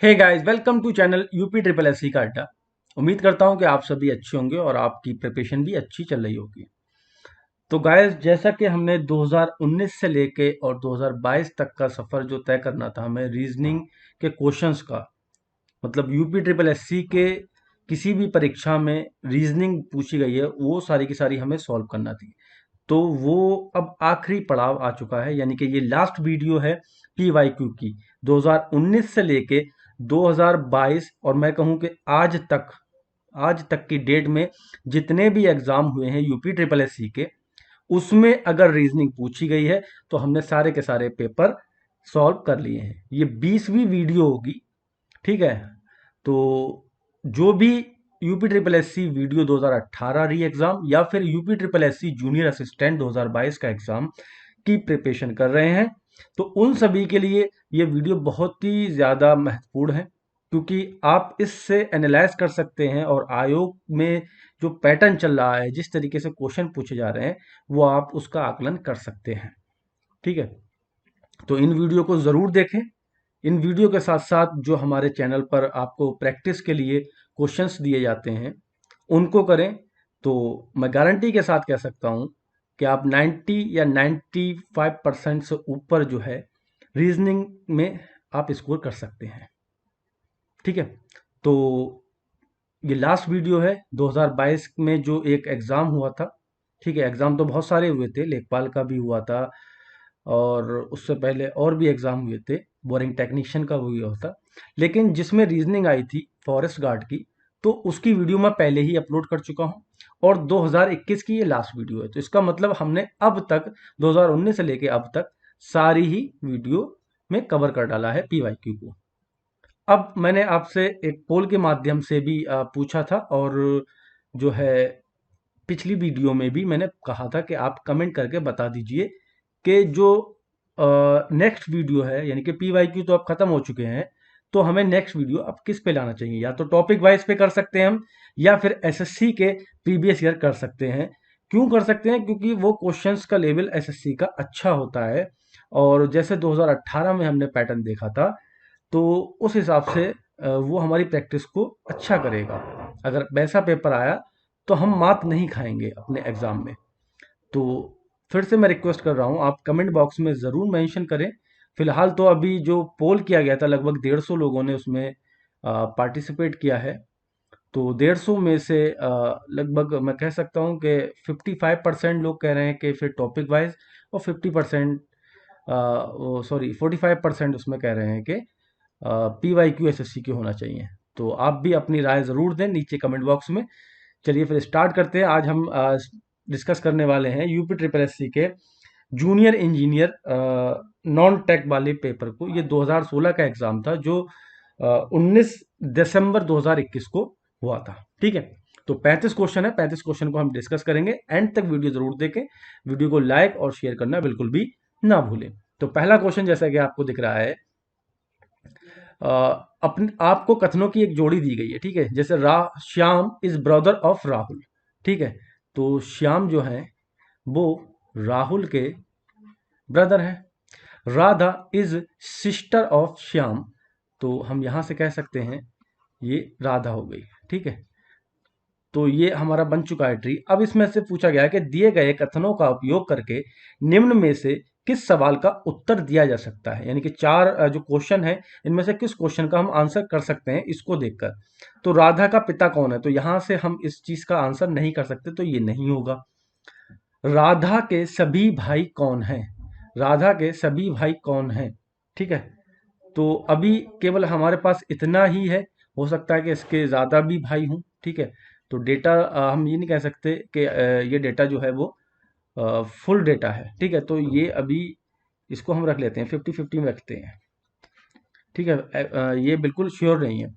Hey guys, welcome to channel UP triple S C का अड्डा। उम्मीद करता हूं कि आप सभी अच्छे होंगे और आपकी प्रिपरेशन भी अच्छी चल रही होगी। तो गाइस, जैसा कि हमने 2019 से लेके और 2022 तक का सफ़र जो तय करना था, हमें रीजनिंग के क्वेश्चंस का, मतलब यूपी ट्रिपल एस सी के किसी भी परीक्षा में रीजनिंग पूछी गई है वो सारी की सारी हमें सॉल्व करना थी। तो वो अब आखिरी पड़ाव आ चुका है, यानी कि ये लास्ट वीडियो है पीवाईक्यू की 2019 से लेके 2022, और मैं कहूँ कि आज तक की डेट में जितने भी एग्जाम हुए हैं यूपी ट्रिपल एस सी के, उसमें अगर रीजनिंग पूछी गई है तो हमने सारे के सारे पेपर सॉल्व कर लिए हैं। ये 20वीं वीडियो होगी, ठीक है। तो जो भी UP triple S C VDO 2018 re exam या फिर UP triple S C junior assistant 2022 का एग्जाम की प्रिपरेशन कर रहे हैं, तो उन सभी के लिए ये वीडियो बहुत ही ज़्यादा महत्वपूर्ण है, क्योंकि आप इससे एनालाइज कर सकते हैं और आयोग में जो पैटर्न चल रहा है, जिस तरीके से क्वेश्चन पूछे जा रहे हैं, वो आप उसका आकलन कर सकते हैं। ठीक है, तो इन वीडियो को ज़रूर देखें। इन वीडियो के साथ साथ जो हमारे चैनल पर आपको प्रैक्टिस के लिए क्वेश्चंस दिए जाते हैं, उनको करें। तो मैं गारंटी के साथ कह सकता हूं कि आप 90 या 95% से ऊपर जो है रीजनिंग में आप स्कोर कर सकते हैं। ठीक है, तो ये लास्ट वीडियो है 2022 में जो एक एग्ज़ाम हुआ था। ठीक है, एग्ज़ाम तो बहुत सारे हुए थे, लेखपाल का भी हुआ था और उससे पहले और भी एग्ज़ाम हुए थे, बोरिंग टेक्नीशियन का भी हुआ था। लेकिन जिसमें रीजनिंग आई थी फॉरेस्ट गार्ड की, तो उसकी वीडियो मैं पहले ही अपलोड कर चुका हूँ और 2021 की ये लास्ट वीडियो है। तो इसका मतलब हमने अब तक 2019 से लेके अब तक सारी ही वीडियो में कवर कर डाला है पीवाईक्यू को। अब मैंने आपसे एक पोल के माध्यम से भी पूछा था, और जो है पिछली वीडियो में भी मैंने कहा था कि आप कमेंट करके बता दीजिए कि जो नेक्स्ट वीडियो है, यानी कि पीवाईक्यू तो अब खत्म हो चुके हैं, तो हमें नेक्स्ट वीडियो अब किस पे लाना चाहिए। या तो टॉपिक वाइज पे कर सकते हैं हम, या फिर एसएससी के प्रीवियस ईयर कर सकते हैं। क्यों कर सकते हैं? क्योंकि वो क्वेश्चंस का लेवल एसएससी का अच्छा होता है, और जैसे 2018 में हमने पैटर्न देखा था, तो उस हिसाब से वो हमारी प्रैक्टिस को अच्छा करेगा। अगर वैसा पेपर आया तो हम मात नहीं खाएंगे अपने एग्जाम में। तो फिर से मैं रिक्वेस्ट कर रहा हूँ, आप कमेंट बॉक्स में ज़रूर मेंशन करें। फिलहाल तो अभी जो पोल किया गया था, लगभग 150 लोगों ने उसमें पार्टिसिपेट किया है। तो 150 में से लगभग मैं कह सकता हूँ कि 55% लोग कह रहे हैं कि फिर टॉपिक वाइज, और 50% सॉरी 45% उसमें कह रहे हैं कि पीवाईक्यू एसएससी के होना चाहिए। तो आप भी अपनी राय ज़रूर दें नीचे कमेंट बॉक्स में। चलिए फिर स्टार्ट करते हैं। आज हम डिस्कस करने वाले हैं यूपी ट्रिपल एस सी के जूनियर इंजीनियर नॉन टेक वाले पेपर को। ये 2016 का एग्ज़ाम था, जो 19 दिसंबर 2021 को हुआ था। ठीक है, तो 35 क्वेश्चन है, 35 क्वेश्चन को हम डिस्कस करेंगे। एंड तक वीडियो ज़रूर देखें। वीडियो को लाइक और शेयर करना बिल्कुल भी ना भूलें। तो पहला क्वेश्चन जैसा कि आपको दिख रहा है, अपने आपको कथनों की एक जोड़ी दी गई है। ठीक है, जैसे Shyam is brother of Rahul. ठीक है, तो श्याम जो है वो राहुल के ब्रदर है। Radha is sister of Shyam, तो हम यहां से कह सकते हैं ये राधा हो गई। ठीक है, तो ये हमारा बन चुका है ट्री। अब इसमें से पूछा गया है कि दिए गए कथनों का उपयोग करके निम्न में से किस सवाल का उत्तर दिया जा सकता है। यानी कि चार जो क्वेश्चन है, इनमें से किस क्वेश्चन का हम आंसर कर सकते हैं इसको देखकर। तो राधा का पिता कौन है, तो यहां से हम इस चीज का आंसर नहीं कर सकते, तो ये नहीं होगा। राधा के सभी भाई कौन हैं, राधा के सभी भाई कौन हैं। ठीक है, तो अभी केवल हमारे पास इतना ही है। हो सकता है कि इसके ज़्यादा भी भाई हों। ठीक है, तो डेटा हम ये नहीं कह सकते कि ये डेटा जो है वो फुल डेटा है। ठीक है, तो ये अभी इसको हम रख लेते हैं 50-50 में रखते हैं। ठीक है, ये बिल्कुल श्योर नहीं है।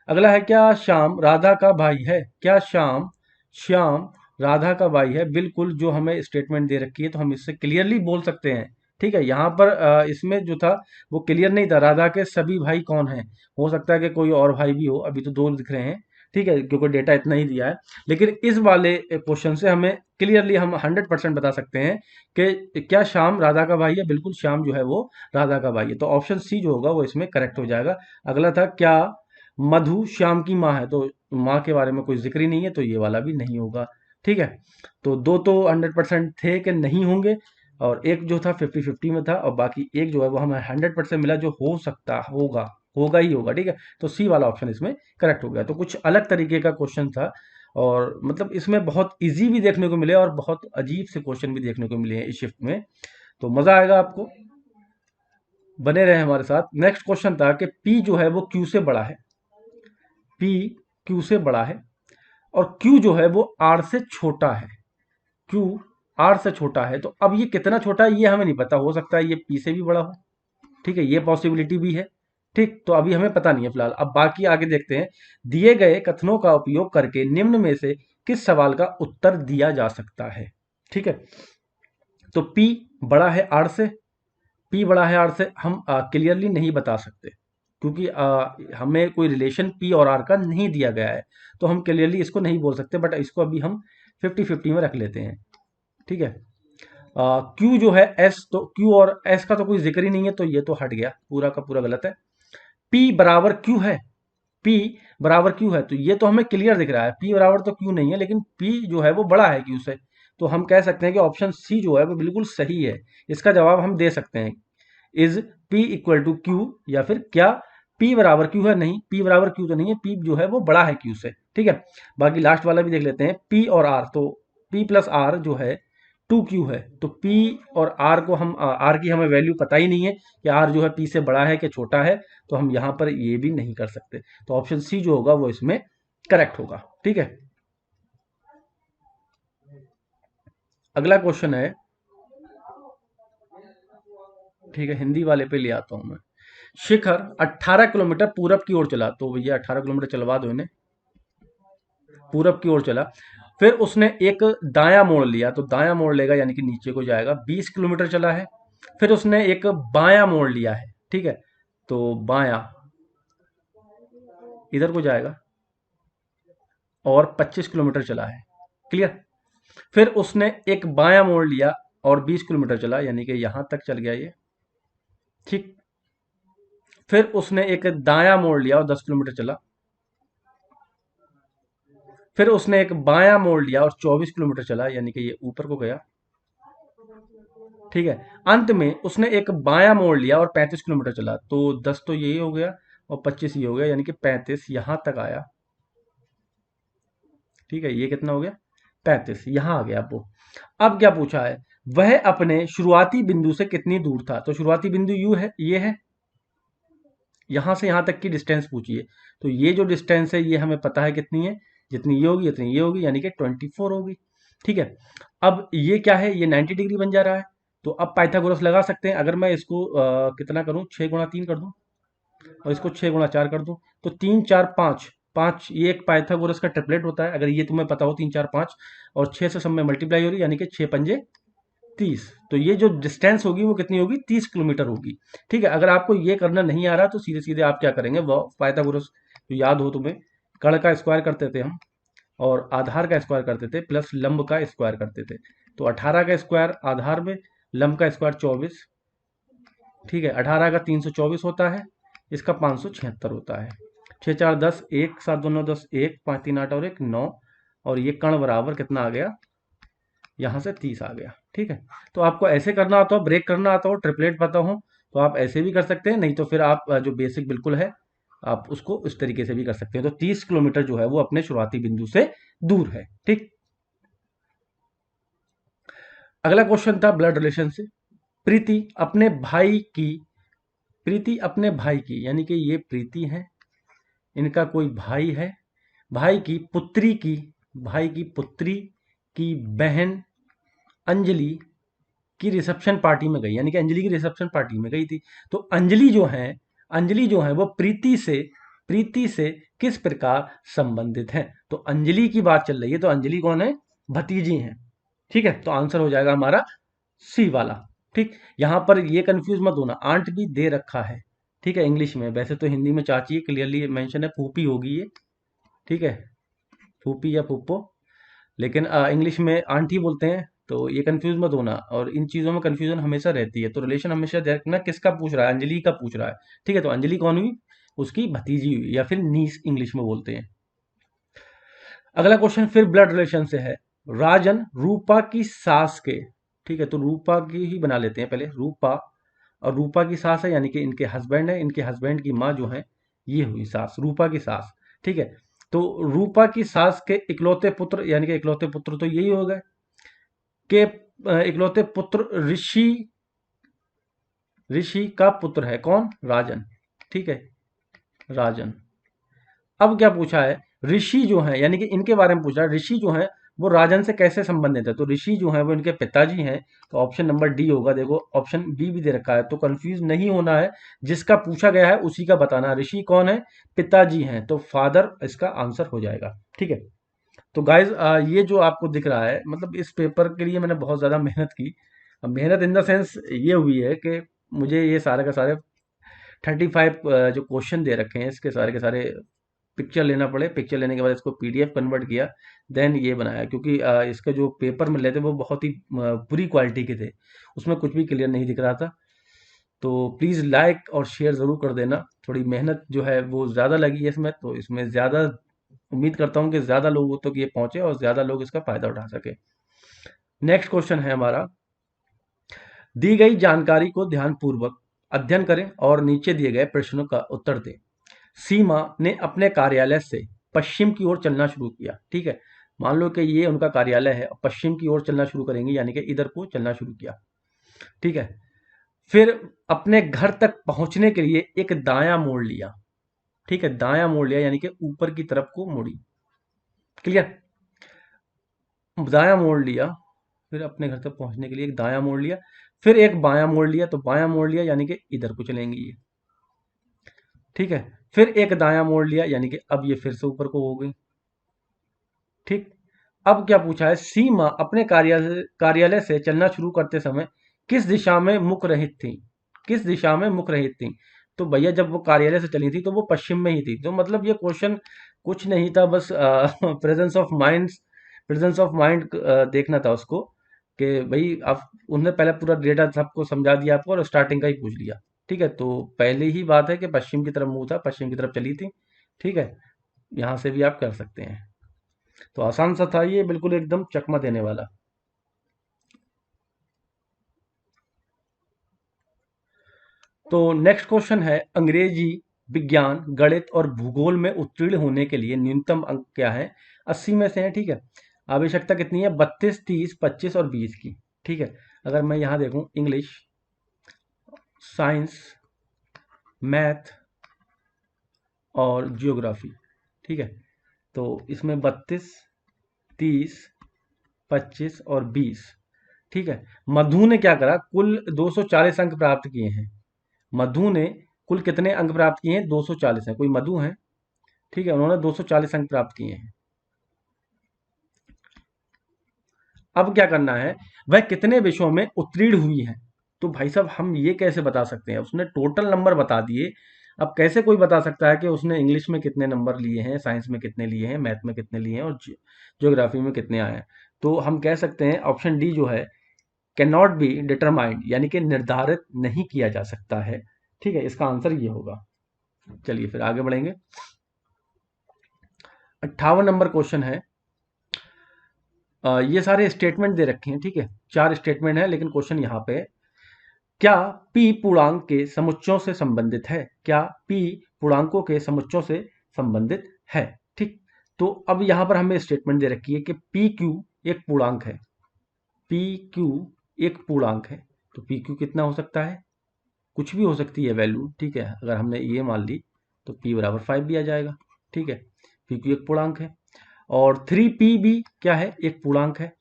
अगला है, क्या श्याम राधा का भाई है? क्या श्याम श्याम राधा का भाई है? बिल्कुल, जो हमें स्टेटमेंट दे रखी है तो हम इससे क्लियरली बोल सकते हैं। ठीक है, यहाँ पर इसमें जो था वो क्लियर नहीं था, राधा के सभी भाई कौन हैं। हो सकता है कि कोई और भाई भी हो, अभी तो दो दिख रहे हैं। ठीक है, क्योंकि डेटा इतना ही दिया है। लेकिन इस वाले क्वेश्चन से हमें क्लियरली हम 100% बता सकते हैं कि क्या श्याम राधा का भाई है। बिल्कुल श्याम जो है वो राधा का भाई है, तो ऑप्शन सी जो होगा वो इसमें करेक्ट हो जाएगा। अगला था क्या मधु श्याम की माँ है, तो माँ के बारे में कोई जिक्र ही नहीं है, तो ये वाला भी नहीं होगा। ठीक है, तो दो तो 100% थे कि नहीं होंगे, और एक जो था 50-50 में था, और बाकी एक जो है वो हमें 100% मिला जो हो सकता होगा, होगा ही होगा। ठीक है, तो सी वाला ऑप्शन इसमें करेक्ट हो गया। तो कुछ अलग तरीके का क्वेश्चन था, और मतलब इसमें बहुत इजी भी देखने को मिले और बहुत अजीब से क्वेश्चन भी देखने को मिले हैं इस शिफ्ट में, तो मजा आएगा आपको, बने रहे हमारे साथ। नेक्स्ट क्वेश्चन था कि पी जो है वो क्यू से बड़ा है, पी क्यू से बड़ा है, और क्यू जो है वो आर से छोटा है, क्यू आर से छोटा है। तो अब ये कितना छोटा है ये हमें नहीं पता, हो सकता है ये पी से भी बड़ा हो। ठीक है, ये पॉसिबिलिटी भी है। ठीक, तो अभी हमें पता नहीं है फिलहाल। अब बाकी आगे देखते हैं। दिए गए कथनों का उपयोग करके निम्न में से किस सवाल का उत्तर दिया जा सकता है। ठीक है, तो पी बड़ा है आर से, पी बड़ा है आर से हम क्लियरली नहीं बता सकते, क्योंकि हमें कोई रिलेशन पी और आर का नहीं दिया गया है, तो हम क्लियरली इसको नहीं बोल सकते। बट इसको अभी हम 50-50 में रख लेते हैं। ठीक है, क्यू जो है एस, तो क्यू और एस का तो कोई जिक्र ही नहीं है, तो ये तो हट गया, पूरा का पूरा गलत है। पी बराबर क्यू है, पी बराबर क्यू है, तो ये तो हमें क्लियर दिख रहा है। पी बराबर तो क्यू नहीं है, लेकिन पी जो है वो बड़ा है क्यू से, तो हम कह सकते हैं कि ऑप्शन सी जो है वो बिल्कुल सही है। इसका जवाब हम दे सकते हैं, is P equal to Q, या फिर क्या पी बराबर क्यू है। नहीं, पी बराबर क्यू तो नहीं है, पी जो है वो बड़ा है क्यू से। ठीक है, बाकी लास्ट वाला भी देख लेते हैं, पी और आर, तो पी प्लस आर जो है 2Q है, तो P और R को हम R की हमें वैल्यू पता ही नहीं है कि R जो है P से बड़ा है कि छोटा है, तो हम यहाँ पर ये भी नहीं कर सकते। तो ऑप्शन सी जो होगा वो इसमें करेक्ट होगा। ठीक है, अगला क्वेश्चन है, ठीक है, हिंदी वाले पे ले आता हूं मैं। शिखर 18 किलोमीटर पूरब की ओर चला, तो भैया 18 किलोमीटर चलवा दो इन्हें। पूरब की ओर चला, फिर उसने एक दायां मोड़ लिया, तो दायां मोड़ लेगा यानी कि नीचे को जाएगा। 20 किलोमीटर चला है, फिर उसने एक बायां मोड़ लिया है। ठीक है, तो बायां इधर को जाएगा, और 25 किलोमीटर चला है। क्लियर, फिर उसने एक बायां मोड़ लिया और 20 किलोमीटर चला, यानी कि यहां तक चल गया ये। ठीक, फिर उसने एक दायां मोड़ लिया और 10 किलोमीटर चला, फिर उसने एक बायां मोड़ लिया और 24 किलोमीटर चला, यानी कि ये ऊपर को गया। ठीक है, अंत में उसने एक बायां मोड़ लिया और 35 किलोमीटर चला, तो 10 तो यही हो गया और 25 ये हो गया, यानी कि 35 यहां तक आया। ठीक है, ये कितना हो गया, 35 यहां आ गया। अब क्या पूछा है, वह अपने शुरुआती बिंदु से कितनी दूर था। तो शुरुआती बिंदु यू है, ये है, यहां से यहां तक की डिस्टेंस पूछिए। तो ये जो डिस्टेंस है ये हमें पता है कितनी है, जितनी ये होगी उतनी ये होगी, यानी कि 24 होगी। ठीक है, अब ये क्या है, ये 90 डिग्री बन जा रहा है, तो अब पाइथागोरस लगा सकते हैं। अगर मैं इसको कितना करूं, 6 गुणा 3 कर दूं, और इसको 6 गुणा 4 कर दूं, तो 3 4 5 5, ये एक पाइथागोरस का ट्रिपलेट होता है, अगर ये तुम्हें पता हो। 3 4 5 और 6 से सब में मल्टीप्लाई हो रही है, यानी कि 6 पंजे 30, तो ये जो डिस्टेंस होगी वो कितनी होगी, 30 किलोमीटर होगी। ठीक है, अगर आपको ये करना नहीं आ रहा तो सीधे सीधे आप क्या करेंगे, वो पाइथागोरस जो याद हो तुम्हें, कर्ण का स्क्वायर करते थे हम, और आधार का स्क्वायर करते थे, प्लस लंब का स्क्वायर करते थे। तो 18 का स्क्वायर आधार में, लंब का स्क्वायर 24। ठीक है, 18 का 324 होता है, इसका 576 होता है। 6 4 10, 1 7 2 9 10, 1 5 3 8 और 1 9, और ये कर्ण बराबर कितना आ गया, यहाँ से 30 आ गया। ठीक है, तो आपको ऐसे करना आता हो, ब्रेक करना आता हो, ट्रिपलेट पता हो, तो आप ऐसे भी कर सकते हैं, नहीं तो फिर आप जो बेसिक बिल्कुल है आप उसको इस तरीके से भी कर सकते हैं। तो 30 किलोमीटर जो है वो अपने शुरुआती बिंदु से दूर है। ठीक, अगला क्वेश्चन था ब्लड रिलेशन से। प्रीति अपने भाई की, प्रीति अपने भाई की, यानी कि ये प्रीति है, इनका कोई भाई है, भाई की पुत्री की, भाई की पुत्री की बहन अंजलि की रिसेप्शन पार्टी में गई, यानी कि अंजलि की रिसेप्शन पार्टी में गई थी। तो अंजलि जो है, अंजलि जो है वो प्रीति से किस प्रकार संबंधित है। तो अंजलि की बात चल रही है, तो अंजलि कौन है, भतीजी हैं। ठीक है, तो आंसर हो जाएगा हमारा सी वाला। ठीक, यहां पर ये कंफ्यूज मत होना, आंट भी दे रखा है। ठीक है, इंग्लिश में, वैसे तो हिंदी में चाची क्लियरली मेंशन है, फूफी होगी ये। ठीक है, फूफी या फूफो, लेकिन इंग्लिश में आंटी बोलते हैं, तो ये कंफ्यूज मत होना। और इन चीज़ों में कंफ्यूजन हमेशा रहती है, तो रिलेशन हमेशा देखना किसका पूछ रहा है, अंजलि का पूछ रहा है। ठीक है, तो अंजलि कौन हुई, उसकी भतीजी हुई, या फिर नीस इंग्लिश में बोलते हैं। अगला क्वेश्चन फिर ब्लड रिलेशन से है। राजन रूपा की सास के, ठीक है, तो रूपा की ही बना लेते हैं पहले, रूपा, और रूपा की सास है यानी कि इनके हस्बैंड है, इनके हस्बैंड की माँ जो है ये हुई सास, रूपा की सास। ठीक है, तो रूपा की सास के इकलौते पुत्र, यानी कि इकलौते पुत्र तो यही हो गए कि इकलौते पुत्र ऋषि, ऋषि का पुत्र है कौन, राजन। ठीक है, राजन। अब क्या पूछा है, ऋषि जो है यानी कि इनके बारे में पूछा है, ऋषि जो है वो राजन से कैसे संबंधित है, तो ऋषि जो है वो इनके पिताजी हैं, तो ऑप्शन नंबर डी होगा। देखो ऑप्शन बी भी दे रखा है, तो कंफ्यूज नहीं होना है, जिसका पूछा गया है उसी का बताना। ऋषि कौन है, पिताजी हैं, तो फादर इसका आंसर हो जाएगा। ठीक है, तो गाइज ये जो आपको दिख रहा है, मतलब इस पेपर के लिए मैंने बहुत ज़्यादा मेहनत की। मेहनत इन द सेंस ये हुई है कि मुझे ये सारे का सारे 35 जो क्वेश्चन दे रखे हैं इसके सारे के सारे पिक्चर लेना पड़े, पिक्चर लेने के बाद इसको पीडीएफ कन्वर्ट किया, देन ये बनाया। क्योंकि इसका जो पेपर मिले थे वो बहुत ही बुरी क्वालिटी के थे, उसमें कुछ भी क्लियर नहीं दिख रहा था। तो प्लीज़ लाइक और शेयर ज़रूर कर देना। थोड़ी मेहनत जो है वो ज़्यादा लगी है इसमें, तो इसमें ज़्यादा उम्मीद करता हूँ कि ज़्यादा लोगों तक ये पहुँचे और ज़्यादा लोग इसका फ़ायदा उठा सके। नेक्स्ट क्वेश्चन है हमारा, दी गई जानकारी को ध्यानपूर्वक अध्ययन करें और नीचे दिए गए प्रश्नों का उत्तर दें। सीमा ने अपने कार्यालय से पश्चिम की ओर चलना शुरू किया। ठीक है, मान लो कि ये उनका कार्यालय है, पश्चिम की ओर चलना शुरू करेंगे, यानी कि इधर को चलना शुरू किया। ठीक है, फिर अपने घर तक पहुंचने के लिए एक दायां मोड़ लिया। ठीक है, दायां मोड़ लिया यानी कि ऊपर की तरफ को मुड़ी। क्लियर, दायां मोड़ लिया, फिर अपने घर तक पहुंचने के लिए एक दायां मोड़ लिया, फिर एक बायां मोड़ लिया, तो बायां मोड़ लिया यानी कि इधर को चलेंगे ये। ठीक है, फिर एक दायां मोड़ लिया यानी कि अब ये फिर से ऊपर को हो गई। ठीक, अब क्या पूछा है, सीमा अपने कार्यालय से चलना शुरू करते समय किस दिशा में मुख रहित थी, किस दिशा में मुख रहित थी। तो भैया जब वो कार्यालय से चली थी तो वो पश्चिम में ही थी, तो मतलब ये क्वेश्चन कुछ नहीं था, बस presence of mind, presence of mind देखना था उसको, कि भाई आप उन्होंने पहले पूरा डेटा सबको समझा दिया आपको और स्टार्टिंग का ही पूछ लिया। ठीक है, तो पहले ही बात है कि पश्चिम की तरफ मुंह था, पश्चिम की तरफ चली थी। ठीक है, यहाँ से भी आप कर सकते हैं। तो आसान सा था ये, बिल्कुल एकदम चकमा देने वाला। तो नेक्स्ट क्वेश्चन है, अंग्रेजी, विज्ञान, गणित और भूगोल में उत्तीर्ण होने के लिए न्यूनतम अंक क्या है, 80 में से है। ठीक है, आवश्यकता कितनी है, 32, 30, 25 और 20 की। ठीक है, अगर मैं यहाँ देखूँ, इंग्लिश, साइंस, मैथ और जियोग्राफी। ठीक है, तो इसमें 32, 30, 25 और 20। ठीक है, मधु ने क्या करा, कुल 240 अंक प्राप्त किए हैं। मधु ने कुल कितने अंक प्राप्त किए हैं, 240 हैं, कोई मधु है। ठीक है, उन्होंने 240 अंक प्राप्त किए हैं। अब क्या करना है, वह कितने विषयों में उत्तीर्ण हुई है। तो भाई साहब हम ये कैसे बता सकते हैं, उसने टोटल नंबर बता दिए। अब कैसे कोई बता सकता है कि उसने इंग्लिश में कितने नंबर लिए हैं, साइंस में कितने लिए हैं, मैथ में कितने लिए हैं और ज्योग्राफी में कितने आए हैं। तो हम कह सकते हैं ऑप्शन डी जो है, कैन नॉट बी डिटरमाइंड, यानी कि निर्धारित नहीं किया जा सकता है। ठीक है, इसका आंसर ये होगा। चलिए फिर आगे बढ़ेंगे। 58 नंबर क्वेश्चन है, ये सारे स्टेटमेंट दे रखे हैं। ठीक है, 4 स्टेटमेंट है, लेकिन क्वेश्चन यहाँ पे है, क्या पी पूर्णांक के समुच्चयों से संबंधित है, क्या पी पूर्णांकों के समुच्चयों से संबंधित है। ठीक, तो अब यहाँ पर हमें स्टेटमेंट दे रखी है कि पी क्यू एक पूर्णांक है, पी क्यू एक पूर्णांक है, तो पी क्यू कितना हो सकता है, कुछ भी हो सकती है वैल्यू। ठीक है, अगर हमने ये मान ली तो p बराबर 5 भी आ जाएगा। ठीक है, पी क्यू एक पूर्णांक है, और 3p भी क्या है, एक पूर्णांक है।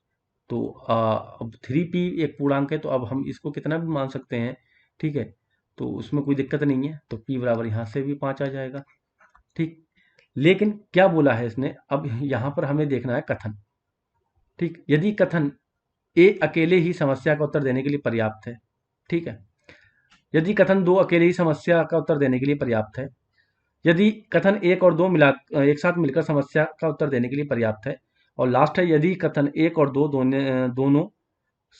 तो अब 3p एक पूर्णांक है, तो अब हम इसको कितना भी मान सकते हैं। ठीक है, तो उसमें कोई दिक्कत नहीं है, तो p बराबर यहाँ से भी 5 आ जाएगा। ठीक, लेकिन क्या बोला है इसने, अब यहाँ पर हमें देखना है कथन। ठीक, यदि कथन ए अकेले ही समस्या का उत्तर देने के लिए पर्याप्त है। ठीक है, यदि कथन दो अकेले ही समस्या का उत्तर देने के लिए पर्याप्त है, यदि कथन एक और दो मिला एक साथ मिलकर समस्या का उत्तर देने के लिए पर्याप्त है। और लास्ट है, यदि कथन एक और दो दोनों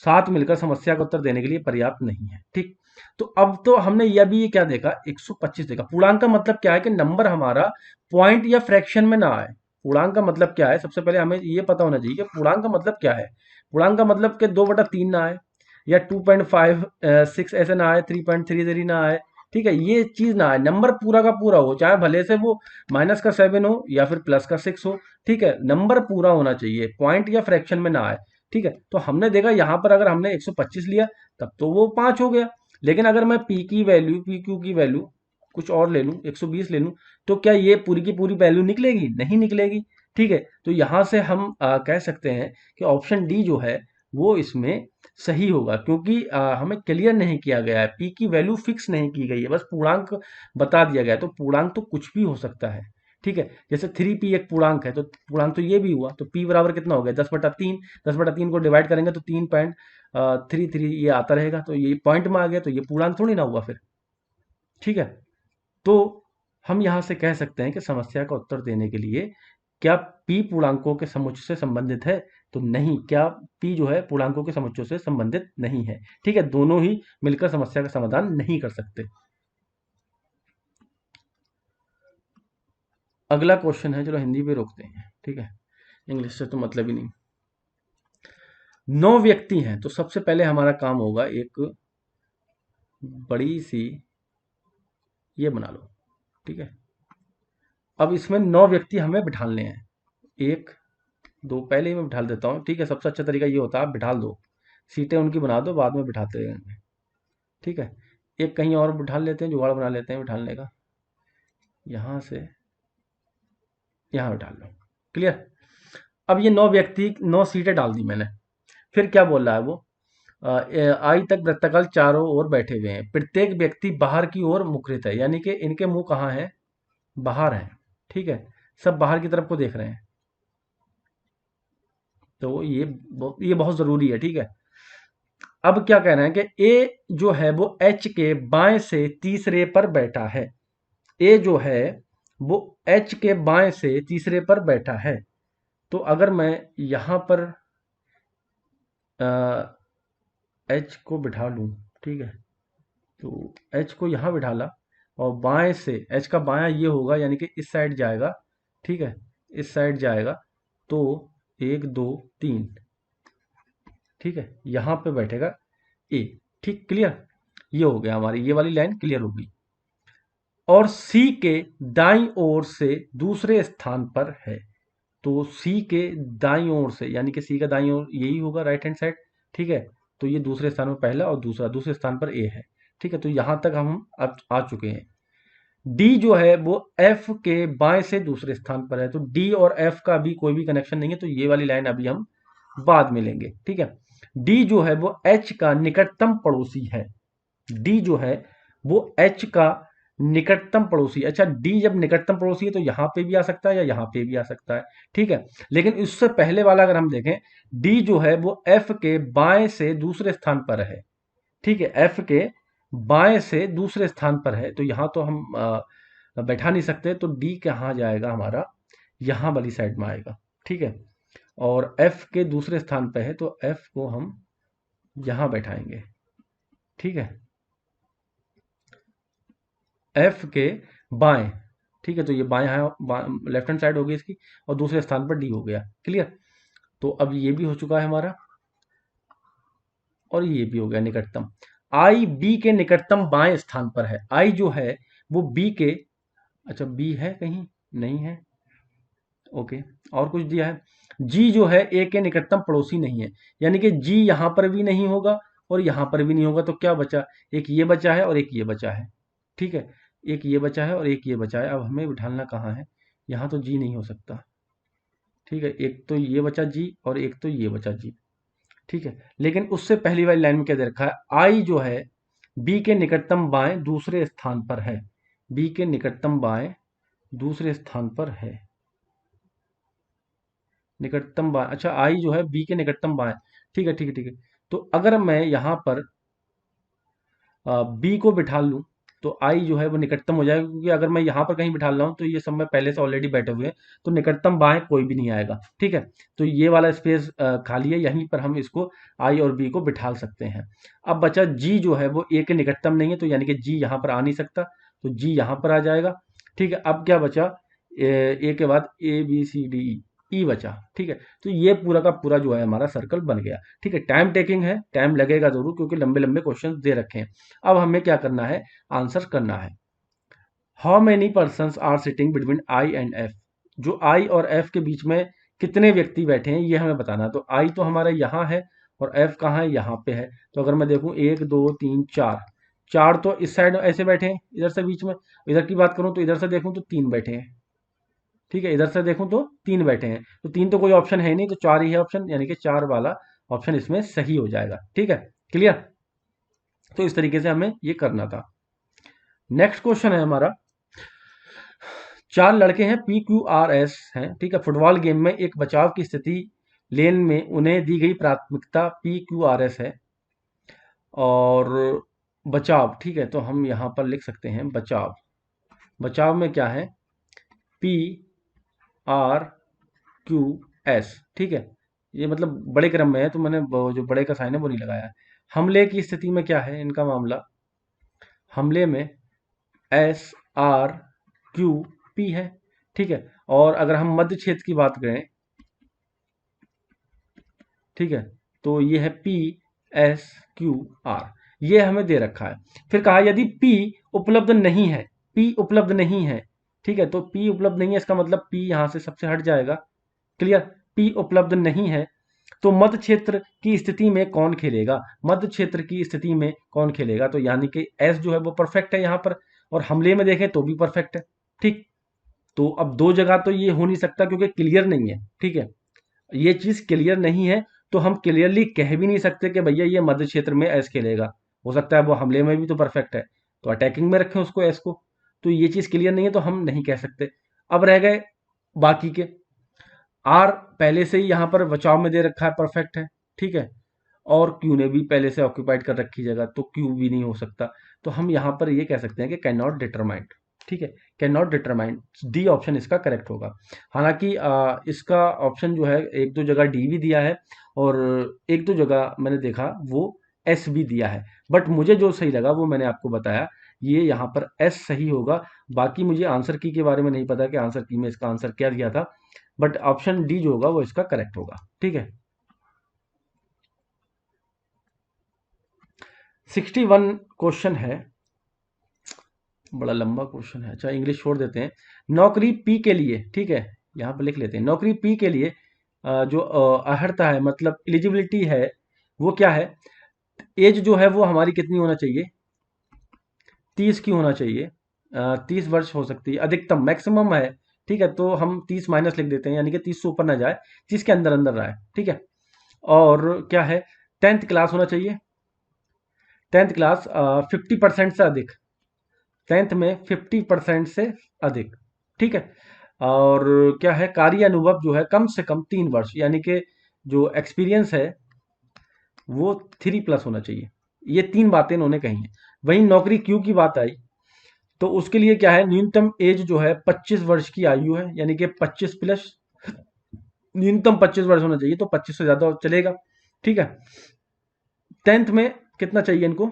साथ मिलकर समस्या का उत्तर देने के लिए पर्याप्त नहीं है। ठीक, तो अब तो हमने यह भी क्या देखा, 125 देखा। पूर्णांक का मतलब क्या है कि नंबर हमारा पॉइंट या फ्रैक्शन में ना आए। पूर्णांक का मतलब क्या है, सबसे पहले हमें ये पता होना चाहिए कि पूर्णांक का मतलब क्या है। पूर्णांक का मतलब कि 2/3 ना आए, या 2.56 ऐसे ना आए, 3.33 ना आए। ठीक है, ये चीज ना आए, नंबर पूरा का पूरा हो, चाहे भले से वो -7 हो या फिर +6 हो। ठीक है, नंबर पूरा होना चाहिए, पॉइंट या फ्रैक्शन में ना आए। ठीक है, तो हमने देखा यहाँ पर अगर हमने 125 लिया तब तो वो 5 हो गया। लेकिन अगर मैं पी की वैल्यू, पी क्यू की वैल्यू कुछ और ले लूँ, 120 ले लूँ, तो क्या ये पूरी की पूरी वैल्यू निकलेगी? नहीं निकलेगी। ठीक है, तो यहाँ से हम कह सकते हैं कि ऑप्शन डी जो है वो इसमें सही होगा, क्योंकि हमें क्लियर नहीं किया गया है, पी की वैल्यू फिक्स नहीं की गई है, बस पूर्णांक बता दिया गया है। तो पूर्णांक तो कुछ भी हो सकता है। ठीक है, जैसे 3p एक पूर्णांक है, तो पूर्णांक तो ये भी हुआ, तो p बराबर कितना हो गया, 10/3। 10/3 को डिवाइड करेंगे तो 3.33 ये आता रहेगा, तो ये पॉइंट में आ गया, तो ये पूर्णांक थोड़ी ना हुआ फिर। ठीक है, तो हम यहाँ से कह सकते हैं कि समस्या का उत्तर देने के लिए क्या p पूर्णांकों के समुच्चय से संबंधित है? तो नहीं, क्या p जो है पूर्णांकों के समुच्चय से संबंधित नहीं है। ठीक है, दोनों ही मिलकर समस्या का समाधान नहीं कर सकते। अगला क्वेश्चन है, चलो हिंदी पे रोकते हैं। ठीक है, इंग्लिश से तो मतलब ही नहीं। 9 व्यक्ति हैं, तो सबसे पहले हमारा काम होगा एक बड़ी सी ये बना लो। ठीक है, अब इसमें 9 व्यक्ति हमें बिठाने हैं। एक दो पहले ही मैं बिठा देता हूँ। ठीक है, सबसे अच्छा तरीका ये होता है, आप बिठा दो, सीटें उनकी बना दो, बाद में बिठाते हैं। ठीक है, एक कहीं और बिठा लेते हैं, जुगाड़ बना लेते हैं बिठाने का। यहाँ से यहाँ बिठा लो। क्लियर। अब ये 9 व्यक्ति, 9 सीटें डाल दी मैंने। फिर क्या बोल रहा है वो, आई तक वृत्ताकाल चारों ओर बैठे हुए हैं, प्रत्येक व्यक्ति बाहर की ओर मुखरित है, यानी कि इनके मुंह कहाँ है, बाहर है। ठीक है, सब बाहर की तरफ को देख रहे हैं, तो ये बहुत जरूरी है। ठीक है, अब क्या कह रहे हैं कि ए जो है वो एच के बाएं से तीसरे पर बैठा है। ए जो है वो एच के बाएं से तीसरे पर बैठा है। तो अगर मैं यहां पर एच को बिठा लूं, ठीक है, तो एच को यहां बिठा ला, और बाएं से एच का बायां ये होगा, यानी कि इस साइड जाएगा। ठीक है, इस साइड जाएगा, तो 1 2 3। ठीक है, यहां पे बैठेगा ए। ठीक, क्लियर। ये हो गया, हमारी ये वाली लाइन क्लियर हो गई। और सी के दाईं ओर से दूसरे स्थान पर है, तो सी के दाईं ओर से, यानी कि सी का दाईं ओर यही होगा, राइट हैंड साइड। ठीक है, तो ये दूसरे स्थान पर पहला, और दूसरे स्थान पर ए है। ठीक है, तो यहां तक हम अब आ चुके हैं। डी जो है वो एफ के बाएं से दूसरे स्थान पर है, तो डी और एफ का भी कोई भी कनेक्शन नहीं है, तो ये वाली लाइन अभी हम बाद में लेंगे। ठीक है, डी जो है वो एच का निकटतम पड़ोसी है। डी जो है वो एच का निकटतम पड़ोसी। अच्छा, डी जब निकटतम पड़ोसी है तो यहां पे भी आ सकता है या यहां पे भी आ सकता है। ठीक है, लेकिन इससे पहले वाला अगर हम देखें, डी जो है वो एफ के बाएं से दूसरे स्थान पर है। ठीक है, एफ के बाएं से दूसरे स्थान पर है, तो यहां तो हम बैठा नहीं सकते, तो डी कहाँ जाएगा हमारा, यहां वाली साइड में आएगा। ठीक है, और एफ के दूसरे स्थान पर है, तो एफ को हम यहां बैठाएंगे। ठीक है, एफ के बाएं। ठीक है, तो ये बाएं है, लेफ्ट हैंड साइड हो गई इसकी, और दूसरे स्थान पर डी हो गया। क्लियर। तो अब ये भी हो चुका है हमारा, और ये भी हो गया निकटतम। आई बी के निकटतम बाएं स्थान पर है। आई जो है वो बी के, अच्छा बी है कहीं, नहीं है, ओके, और कुछ दिया है। जी जो है ए के निकटतम पड़ोसी नहीं है, यानी कि जी यहां पर भी नहीं होगा और यहां पर भी नहीं होगा, तो क्या बचा, एक ये बचा है और एक ये बचा है। ठीक है, एक ये बचा है और एक ये बचा है, अब हमें बिठाना कहाँ है, यहाँ तो जी नहीं हो सकता। ठीक है, एक तो ये बचा जी और एक तो ये बचा जी। ठीक है, लेकिन उससे पहली वाली लाइन में क्या दे रखा है, आई जो है बी के निकटतम बाएं दूसरे स्थान पर है। बी के निकटतम बाएं दूसरे स्थान पर है, निकटतम बाएं। अच्छा, आई जो है बी के निकटतम बाएं। ठीक है, ठीक है, ठीक है। तो अगर मैं यहां पर बी को बिठा लूं, तो आई जो है वो निकटतम हो जाएगा, क्योंकि अगर मैं यहाँ पर कहीं बिठा रहा हूँ तो ये सब में पहले से ऑलरेडी बैठे हुए हैं, तो निकटतम बाएं कोई भी नहीं आएगा। ठीक है, तो ये वाला स्पेस खाली है, यहीं पर हम इसको आई और बी को बिठा सकते हैं। अब बचा जी जो है वो ए के निकटतम नहीं है, तो यानी कि जी यहाँ पर आ नहीं सकता, तो जी यहाँ पर आ जाएगा। ठीक है, अब क्या बचा, ए के बाद A B C D E बचा। ठीक है, तो ये पूरा का पूरा जो है हमारा सर्कल बन गया। ठीक है, टाइम टेकिंग है, टाइम लगेगा जरूर, क्योंकि लंबे लंबे क्वेश्चन दे रखे हैं। अब हमें क्या करना है, आंसर करना है। How many person are sitting between I and F, जो आई और एफ के बीच में कितने व्यक्ति बैठे हैं ये हमें बताना है। तो आई तो हमारा यहाँ है और एफ कहाँ है, यहाँ पे है। तो अगर मैं देखूं 1 2 3 4, चार तो इस साइड ऐसे बैठे हैं इधर से बीच में, इधर की बात करूं तो इधर से देखूं तो 3 बैठे हैं। ठीक है, इधर से देखूं तो 3 बैठे हैं, तो 3 तो कोई ऑप्शन है नहीं, तो 4 ही है ऑप्शन, यानी कि 4 वाला ऑप्शन इसमें सही हो जाएगा। ठीक है, क्लियर। तो इस तरीके से हमें ये करना था। नेक्स्ट क्वेश्चन है हमारा, 4 लड़के हैं, पी क्यू आर एस हैं। ठीक है, फुटबॉल गेम में एक बचाव की स्थिति लेन में उन्हें दी गई प्राथमिकता पी क्यू आर एस है। और बचाव, ठीक है, तो हम यहाँ पर लिख सकते हैं बचाव। बचाव में क्या है, पी आर क्यू एस। ठीक है, ये मतलब बड़े क्रम में है, तो मैंने जो बड़े का साइन है वो नहीं लगाया है। हमले की स्थिति में क्या है इनका मामला, हमले में एस आर क्यू पी है। ठीक है, और अगर हम मध्य क्षेत्र की बात करें, ठीक है, तो ये है पी एस क्यू आर, ये हमें दे रखा है। फिर कहा यदि पी उपलब्ध नहीं है, पी उपलब्ध नहीं है। ठीक है, तो पी उपलब्ध नहीं है, इसका मतलब पी यहां से सबसे हट जाएगा। क्लियर, पी उपलब्ध नहीं है, तो मध्य क्षेत्र की स्थिति में कौन खेलेगा, मध्य क्षेत्र की स्थिति में कौन खेलेगा, तो यानी कि एस जो है वो परफेक्ट है यहाँ पर, और हमले में देखें तो भी परफेक्ट है। ठीक, तो अब दो जगह तो ये हो नहीं सकता, क्योंकि क्लियर नहीं है। ठीक है, ये चीज क्लियर नहीं है, तो हम क्लियरली कह भी नहीं सकते कि भैया ये मध्य क्षेत्र में एस खेलेगा। हो सकता है वो हमले में भी तो परफेक्ट है, तो अटैकिंग में रखें उसको एस को। तो ये चीज क्लियर नहीं है, तो हम नहीं कह सकते। अब रह गए बाकी के, आर पहले से ही यहाँ पर बचाव में दे रखा है, परफेक्ट है। ठीक है, और क्यू ने भी पहले से ऑक्यूपाइड कर रखी जगह, तो क्यू भी नहीं हो सकता। तो हम यहाँ पर ये कह सकते हैं कि कैन नॉट डिटरमाइंड। ठीक है, can not determined, D option इसका करेक्ट होगा। हालांकि इसका ऑप्शन जो है एक दो जगह डी भी दिया है, और एक दो जगह मैंने देखा वो एस भी दिया है, बट मुझे जो सही लगा वो मैंने आपको बताया, ये यहाँ पर एस सही होगा। बाकी मुझे आंसर की के बारे में नहीं पता कि आंसर की में इसका आंसर क्या दिया था, बट ऑप्शन डी जो होगा वो इसका करेक्ट होगा। ठीक है, 61 क्वेश्चन है, बड़ा लंबा क्वेश्चन है। अच्छा, इंग्लिश छोड़ देते हैं। नौकरी पी के लिए, ठीक है, यहाँ पर लिख लेते हैं, नौकरी पी के लिए जो अहर्ता है, मतलब एलिजिबिलिटी है, वो क्या है, एज जो है वो हमारी कितनी होना चाहिए, 30 की होना चाहिए। 30 वर्ष हो सकती है, अधिकतम मैक्सिमम है। ठीक है, तो हम 30 माइनस लिख देते हैं, यानी कि 30 से ऊपर ना जाए, 30 के अंदर अंदर रहे। ठीक है, और क्या है, 10th क्लास होना चाहिए, 10th क्लास 50% से अधिक, 10th में 50% से अधिक। ठीक है, और क्या है, कार्य अनुभव जो है कम से कम 3 वर्ष, यानी कि जो एक्सपीरियंस है वो 3+ होना चाहिए। ये 3 बातें इन्होंने कही हैं। वहीं नौकरी क्यू की बात आई, तो उसके लिए क्या है, न्यूनतम एज जो है 25 वर्ष की आयु है, यानी कि 25+, न्यूनतम 25 वर्ष होना चाहिए, तो 25 से ज्यादा चलेगा। ठीक है, 10th में कितना चाहिए इनको,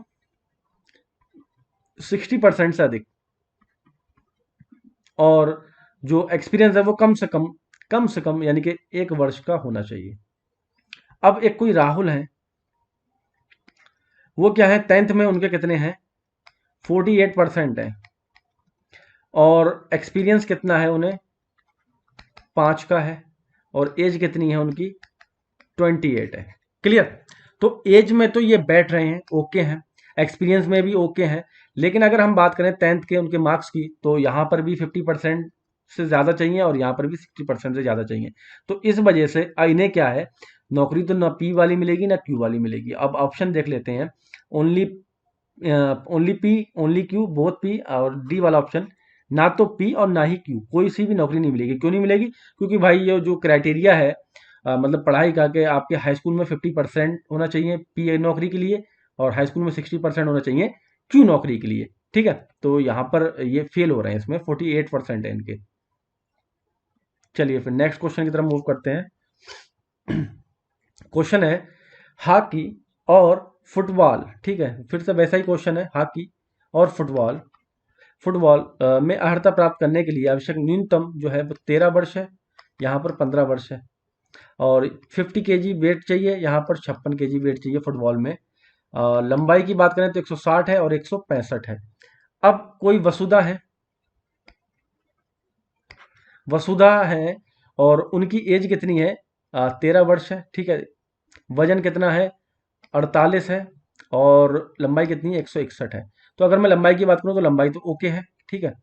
60% से अधिक, और जो एक्सपीरियंस है वो कम से कम यानी कि 1 वर्ष का होना चाहिए। अब एक कोई राहुल है, वो क्या है, 10th में उनके कितने हैं, 48% है, और एक्सपीरियंस कितना है उन्हें, 5 का है, और एज कितनी है उनकी, 28 है। क्लियर, तो एज में तो ये बैठ रहे हैं, ओके हैं, एक्सपीरियंस में भी ओके हैं, लेकिन अगर हम बात करें 10th के उनके मार्क्स की, तो यहाँ पर भी 50% से ज़्यादा चाहिए, और यहाँ पर भी 60% से ज़्यादा चाहिए। तो इस वजह से इन्हें क्या है, नौकरी तो ना पी वाली मिलेगी ना क्यू वाली मिलेगी। अब ऑप्शन देख लेते हैं, only only P, only Q, both P, और डी वाला ऑप्शन, ना तो पी और ना ही क्यू, कोई सी भी नौकरी नहीं मिलेगी। क्यों नहीं मिलेगी, क्योंकि भाई ये जो क्राइटेरिया है, मतलब पढ़ाई का, के आपके हाई स्कूल में 50% होना चाहिए पी नौकरी के लिए, और हाई स्कूल में 60% होना चाहिए क्यू नौकरी के लिए। ठीक है, तो यहाँ पर ये फेल हो रहे हैं, इसमें 48% है इनके। चलिए फिर नेक्स्ट क्वेश्चन की तरफ मूव करते हैं। क्वेश्चन है हॉकी और फुटबॉल, ठीक है, फिर से वैसा ही क्वेश्चन है, हॉकी और फुटबॉल। फुटबॉल में अर्हता प्राप्त करने के लिए आवश्यक न्यूनतम जो है वो 13 वर्ष है, यहाँ पर 15 वर्ष है। और 50 kg वेट चाहिए, यहाँ पर 56 kg वेट चाहिए फुटबॉल में। लंबाई की बात करें तो 160 है और 165 है। अब कोई वसुधा है, वसुधा है और उनकी एज कितनी है, 13 वर्ष है, ठीक है। वजन कितना है, 48 है। और लंबाई कितनी है, 161 है। तो अगर मैं लंबाई की बात करूं तो लंबाई तो ओके है, ठीक है।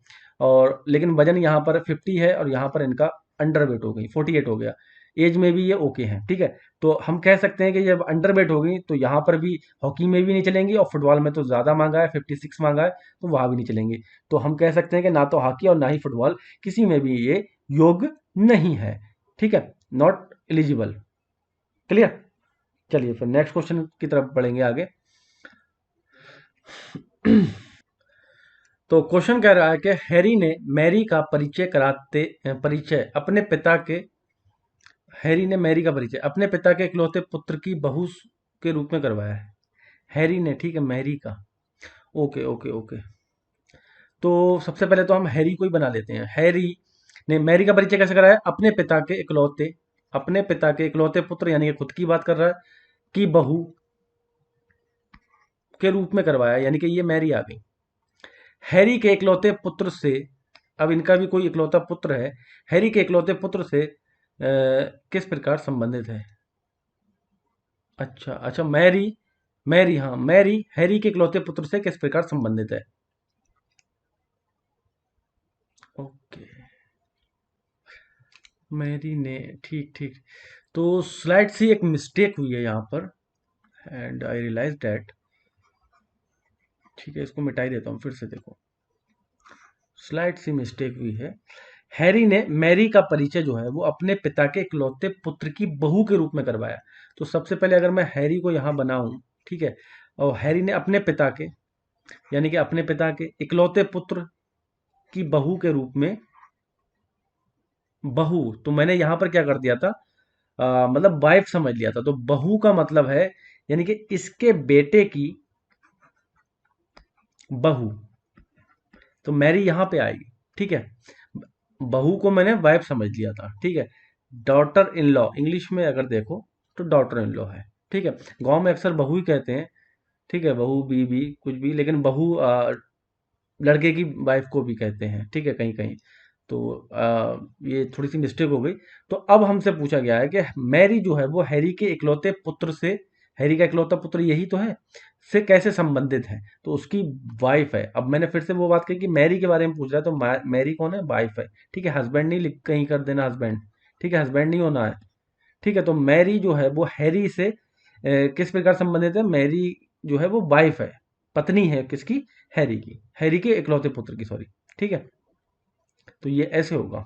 और लेकिन वजन यहाँ पर 50 है और यहाँ पर इनका अंडर वेट हो गई, 48 हो गया। एज में भी ये ओके है, ठीक है। तो हम कह सकते हैं कि जब अंडर वेट हो गई तो यहाँ पर भी हॉकी में भी नहीं चलेंगी, और फुटबॉल में तो ज़्यादा मांगा है, 56 मांगा है, तो वहाँ भी नहीं चलेंगी। तो हम कह सकते हैं कि ना तो हॉकी और ना ही फुटबॉल, किसी में भी ये योग्य नहीं है, ठीक है, नॉट एलिजिबल। क्लियर। चलिए फिर नेक्स्ट क्वेश्चन की तरफ बढ़ेंगे आगे। तो क्वेश्चन कह रहा है कि हैरी ने मैरी का परिचय अपने पिता के हैरी ने मैरी का परिचय अपने पिता के इकलौते पुत्र की बहू के रूप में करवाया है। हैरी ने, ठीक है, मैरी का। Okay okay okay. तो सबसे पहले तो हम हैरी को ही बना लेते हैं। हैरी ने मैरी का परिचय कैसे कराया, अपने पिता के इकलौते पुत्र, यानी कि खुद की बात कर रहा है, की बहू के रूप में करवाया, यानी कि ये मैरी आ गई। हैरी के इकलौते पुत्र से, अब इनका भी कोई इकलौता पुत्र है, हैरी के इकलौते पुत्र से किस प्रकार संबंधित है। अच्छा अच्छा, मैरी, मैरी, हाँ, मैरी हैरी के इकलौते पुत्र से किस प्रकार संबंधित है। ओके, मैरी ने, ठीक ठीक। तो स्लाइड से एक मिस्टेक हुई है यहाँ पर, एंड आई रियलाइज दैट। ठीक है, इसको मिटाई देता हूँ, फिर से देखो, स्लाइड सी मिस्टेक हुई है। हैरी ने मैरी का परिचय जो है वो अपने पिता के इकलौते पुत्र की बहू के रूप में करवाया। तो सबसे पहले अगर मैं हैरी को यहाँ बनाऊं, ठीक है, और हैरी ने अपने पिता के, यानी कि अपने पिता के इकलौते पुत्र की बहू के रूप में, बहू, तो मैंने यहाँ पर क्या कर दिया था, मतलब वाइफ समझ लिया था, तो बहू का मतलब है यानी कि इसके बेटे की बहू, तो मैरी यहाँ पे आएगी, ठीक है। बहू को मैंने वाइफ समझ लिया था, ठीक है। डॉटर इन लॉ इंग्लिश में अगर देखो तो डॉटर इन लॉ है, ठीक है। गांव में अक्सर बहू ही कहते हैं, ठीक है, बहू, बीबी, कुछ भी, लेकिन बहू लड़के की वाइफ को भी कहते हैं, ठीक है, कहीं कहीं। तो ये थोड़ी सी मिस्टेक हो गई। तो अब हमसे पूछा गया है कि मैरी जो है वो हैरी के इकलौते पुत्र से, हैरी का इकलौता पुत्र यही तो है, से कैसे संबंधित है, तो उसकी वाइफ है। अब मैंने फिर से वो बात कही कि मैरी के बारे में पूछ रहा है, तो मैरी कौन है, वाइफ है, ठीक है। हस्बैंड नहीं लिख कहीं कर देना हस्बैंड, ठीक है, हस्बैंड नहीं होना है, ठीक है। तो मैरी जो है वो हैरी से किस प्रकार संबंधित है, मैरी जो है वो वाइफ है, पत्नी है किसकी, हैरी की, हैरी के इकलौते पुत्र की, सॉरी, ठीक है। तो ये ऐसे होगा।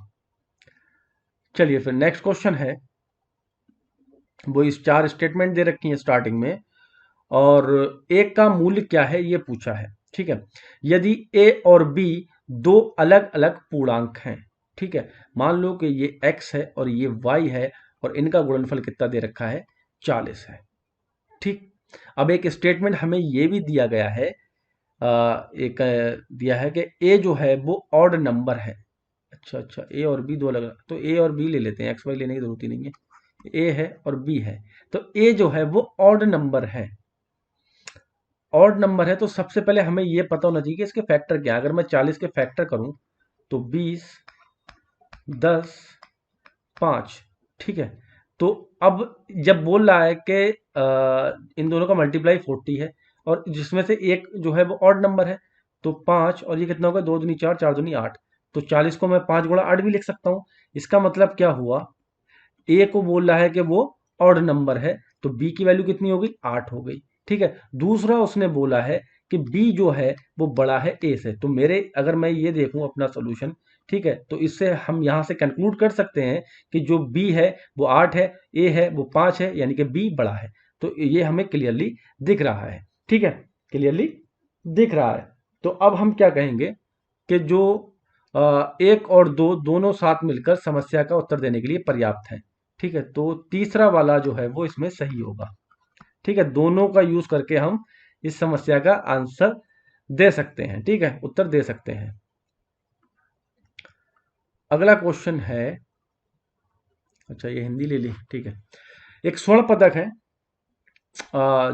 चलिए फिर नेक्स्ट क्वेश्चन है, वो इस 4 स्टेटमेंट दे रखी है स्टार्टिंग में, और एक का मूल्य क्या है ये पूछा है, ठीक है। यदि ए और बी दो अलग अलग पूर्णांक हैं, ठीक है, मान लो कि ये x है और ये y है, और इनका गुणनफल कितना दे रखा है, 40 है, ठीक। अब एक स्टेटमेंट हमें ये भी दिया गया है, एक दिया है कि a जो है वो ऑड नंबर है। अच्छा अच्छा, ए और बी दो अलग अलग, तो ए और बी ले लेते हैं, एक्स वाई लेने की जरूरत ही नहीं है, ए है और बी है। तो ए जो है वो ऑड नंबर है, ऑड नंबर है, तो सबसे पहले हमें ये पता होना चाहिए कि इसके फैक्टर क्या है। अगर मैं 40 के फैक्टर करूं तो 20, 10, 5, ठीक है। तो अब जब बोल रहा है कि इन दोनों का मल्टीप्लाई 40 है, और जिसमें से एक जो है वो ऑड नंबर है, तो 5, और ये कितना होगा, 2 दूनी 4, 4 दूनी 8, तो 40 को मैं 5 गुणा 8 भी लिख सकता हूँ। इसका मतलब क्या हुआ, ए को बोल रहा है कि वो ऑड नंबर है, तो बी की वैल्यू कितनी हो गई, 8 हो गई, ठीक है। दूसरा उसने बोला है कि बी जो है वो बड़ा है ए से, तो मेरे अगर मैं ये देखूं अपना सोल्यूशन, ठीक है, तो इससे हम यहां से कंक्लूड कर सकते हैं कि जो बी है वो 8 है, ए है वो 5 है, यानी कि बी बड़ा है। तो ये हमें क्लियरली दिख रहा है, ठीक है, क्लियरली दिख रहा है। तो अब हम क्या कहेंगे कि जो एक और दो दोनों साथ मिलकर समस्या का उत्तर देने के लिए पर्याप्त है। ठीक है, तो तीसरा वाला जो है वो इसमें सही होगा। ठीक है, दोनों का यूज करके हम इस समस्या का आंसर दे सकते हैं। ठीक है, उत्तर दे सकते हैं। अगला क्वेश्चन है, अच्छा ये हिंदी ले ली, ठीक है। एक स्वर्ण पदक है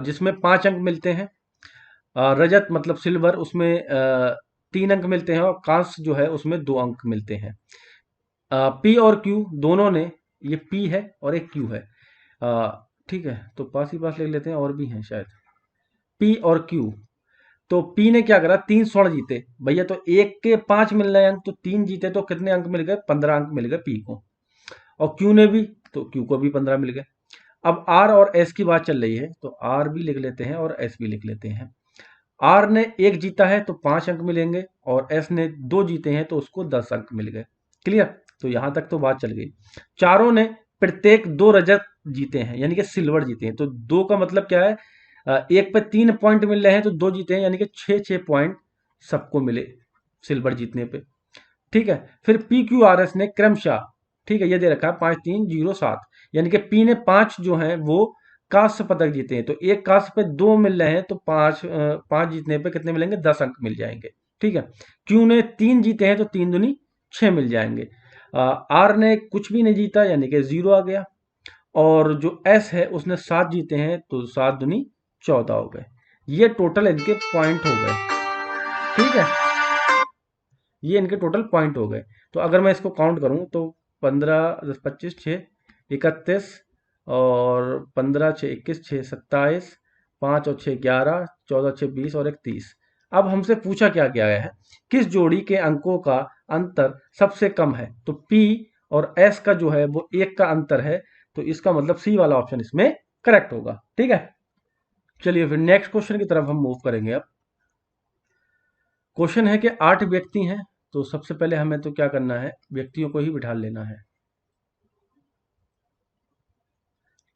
जिसमें 5 अंक मिलते हैं। रजत मतलब सिल्वर, उसमें 3 अंक मिलते हैं, और कांस्य जो है उसमें 2 अंक मिलते हैं। पी और क्यू दोनों ने, ये पी है और एक क्यू है। ठीक है, तो पास ही पास लिख लेते हैं, और भी हैं शायद। पी और क्यू, तो पी ने क्या करा, 3 स्वर्ण जीते भैया, तो एक के 5 मिल रहे अंक, तो 3 जीते, तो कितने अंक मिल गए, 15 अंक मिल गए पी को। और क्यू ने भी, तो क्यू को भी 15 मिल गए। अब आर और एस की बात चल रही है, तो आर भी लिख लेते हैं और एस भी लिख लेते हैं। आर ने 1 जीता है तो 5 अंक मिलेंगे, और एस ने 2 जीते हैं तो उसको 10 अंक मिल गए। क्लियर, तो यहां तक तो बात चल गई। चारों ने प्रत्येक 2 रजत जीते हैं, यानी कि सिल्वर जीते हैं, तो 2 का मतलब क्या है, एक पे 3 पॉइंट मिल रहे हैं, तो 2 जीते हैं, यानी कि 6 6 पॉइंट सबको मिले सिल्वर जीतने पे। ठीक है, फिर पी क्यू आर एस ने क्रमशः, ठीक है ये दे रखा है 5 3 0 7, यानी कि पी ने 5 जो है वो कांस्य पदक जीते हैं, तो एक कांस्य पे 2 मिल रहे हैं, तो 5 जीतने पे कितने मिलेंगे, 10 अंक मिल जाएंगे। ठीक है, क्यू ने 3 जीते हैं, तो 3 दूनी 6 मिल जाएंगे। आर ने कुछ भी नहीं जीता, यानी कि 0 आ गया। और जो एस है उसने 7 जीते हैं, तो 7 दूनी 14 हो गए। ये टोटल इनके पॉइंट हो गए। ठीक है, ये इनके टोटल पॉइंट हो गए। तो अगर मैं इसको काउंट करूं तो 15 10 25 6 31, और 15 6 21 6 27, 5 और 6 11, 14 6 20 और 31। अब हमसे पूछा क्या गया है, किस जोड़ी के अंकों का अंतर सबसे कम है, तो P और S का जो है वो 1 का अंतर है, तो इसका मतलब सी वाला ऑप्शन इसमें करेक्ट होगा। ठीक है, चलिए फिर नेक्स्ट क्वेश्चन की तरफ हम मूव करेंगे। अब क्वेश्चन है कि 8 व्यक्ति हैं, तो सबसे पहले हमें तो क्या करना है, व्यक्तियों को ही बिठा लेना है।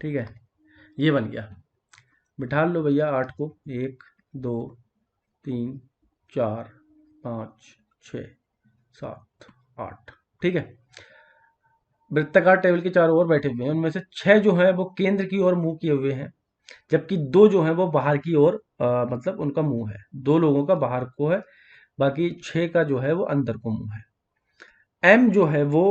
ठीक है, ये बन गया, बिठा लो भैया 8 को, 1 2 3 4 5 6 7 8। ठीक है, वृत्ताकार टेबल के चारों ओर बैठे हुए हैं, उनमें से 6 जो है वो केंद्र की ओर मुंह किए हुए हैं, जबकि 2 जो है वो बाहर की ओर, मतलब उनका मुंह है, 2 लोगों का बाहर को है, बाकी 6 का जो है वो अंदर को मुंह है। एम जो है वो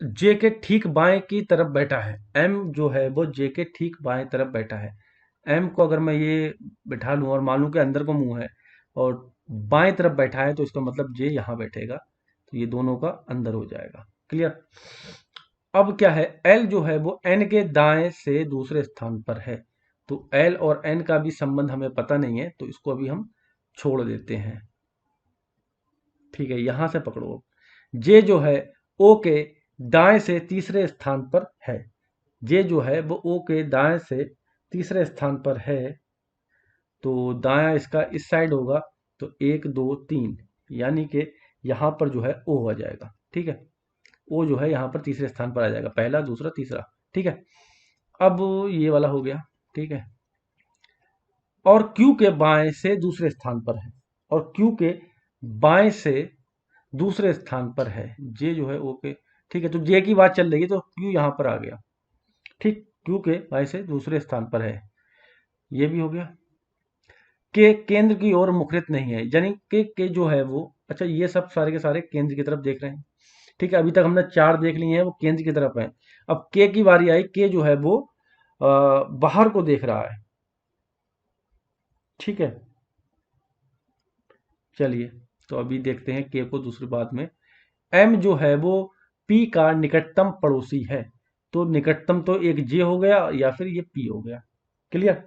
जे के ठीक बाएं की तरफ बैठा है। एम जो है वो जे के ठीक बाएं तरफ बैठा है। एम को अगर मैं ये बिठा लूं और मानूं कि अंदर को मुंह है और बाएं तरफ बैठा है, तो इसका मतलब जे यहां बैठेगा, तो ये दोनों का अंदर हो जाएगा। क्लियर। अब क्या है, एल जो है वो एन के दाएं से दूसरे स्थान पर है, तो एल और एन का भी संबंध हमें पता नहीं है, तो इसको अभी हम छोड़ देते हैं। ठीक है, यहां से पकड़ो। जे जो है ओ के दाएं से तीसरे स्थान पर है। जे जो है वो ओ के दाएं से तीसरे स्थान पर है, तो दायां इसका इस साइड होगा, तो 1 2 3, यानी कि यहां पर जो है ओ आ जाएगा। ठीक है, ओ जो है यहां पर तीसरे स्थान पर आ जाएगा, पहला दूसरा तीसरा। ठीक है, अब ये वाला हो गया। ठीक है, और क्यू के बाएं से दूसरे स्थान पर है, और क्यू के बाएं से दूसरे स्थान पर है जे जो है ओ के। ठीक है, तो जे की बात चल रही है, तो क्यू यहां पर आ गया। ठीक, क्यू के बाएं से दूसरे स्थान पर है, ये भी हो गया। के केंद्र की ओर मुखरित नहीं है, यानी के जो है वो, अच्छा ये सब सारे के सारे केंद्र की तरफ देख रहे हैं। ठीक है, अभी तक हमने 4 देख लिए हैं, वो केंद्र की तरफ है। अब के की बारी आई, के जो है वो बाहर को देख रहा है। ठीक है, चलिए तो अभी देखते हैं के को दूसरी बात में। एम जो है वो पी का निकटतम पड़ोसी है, तो निकटतम तो एक जे हो गया या फिर ये पी हो गया। क्लियर।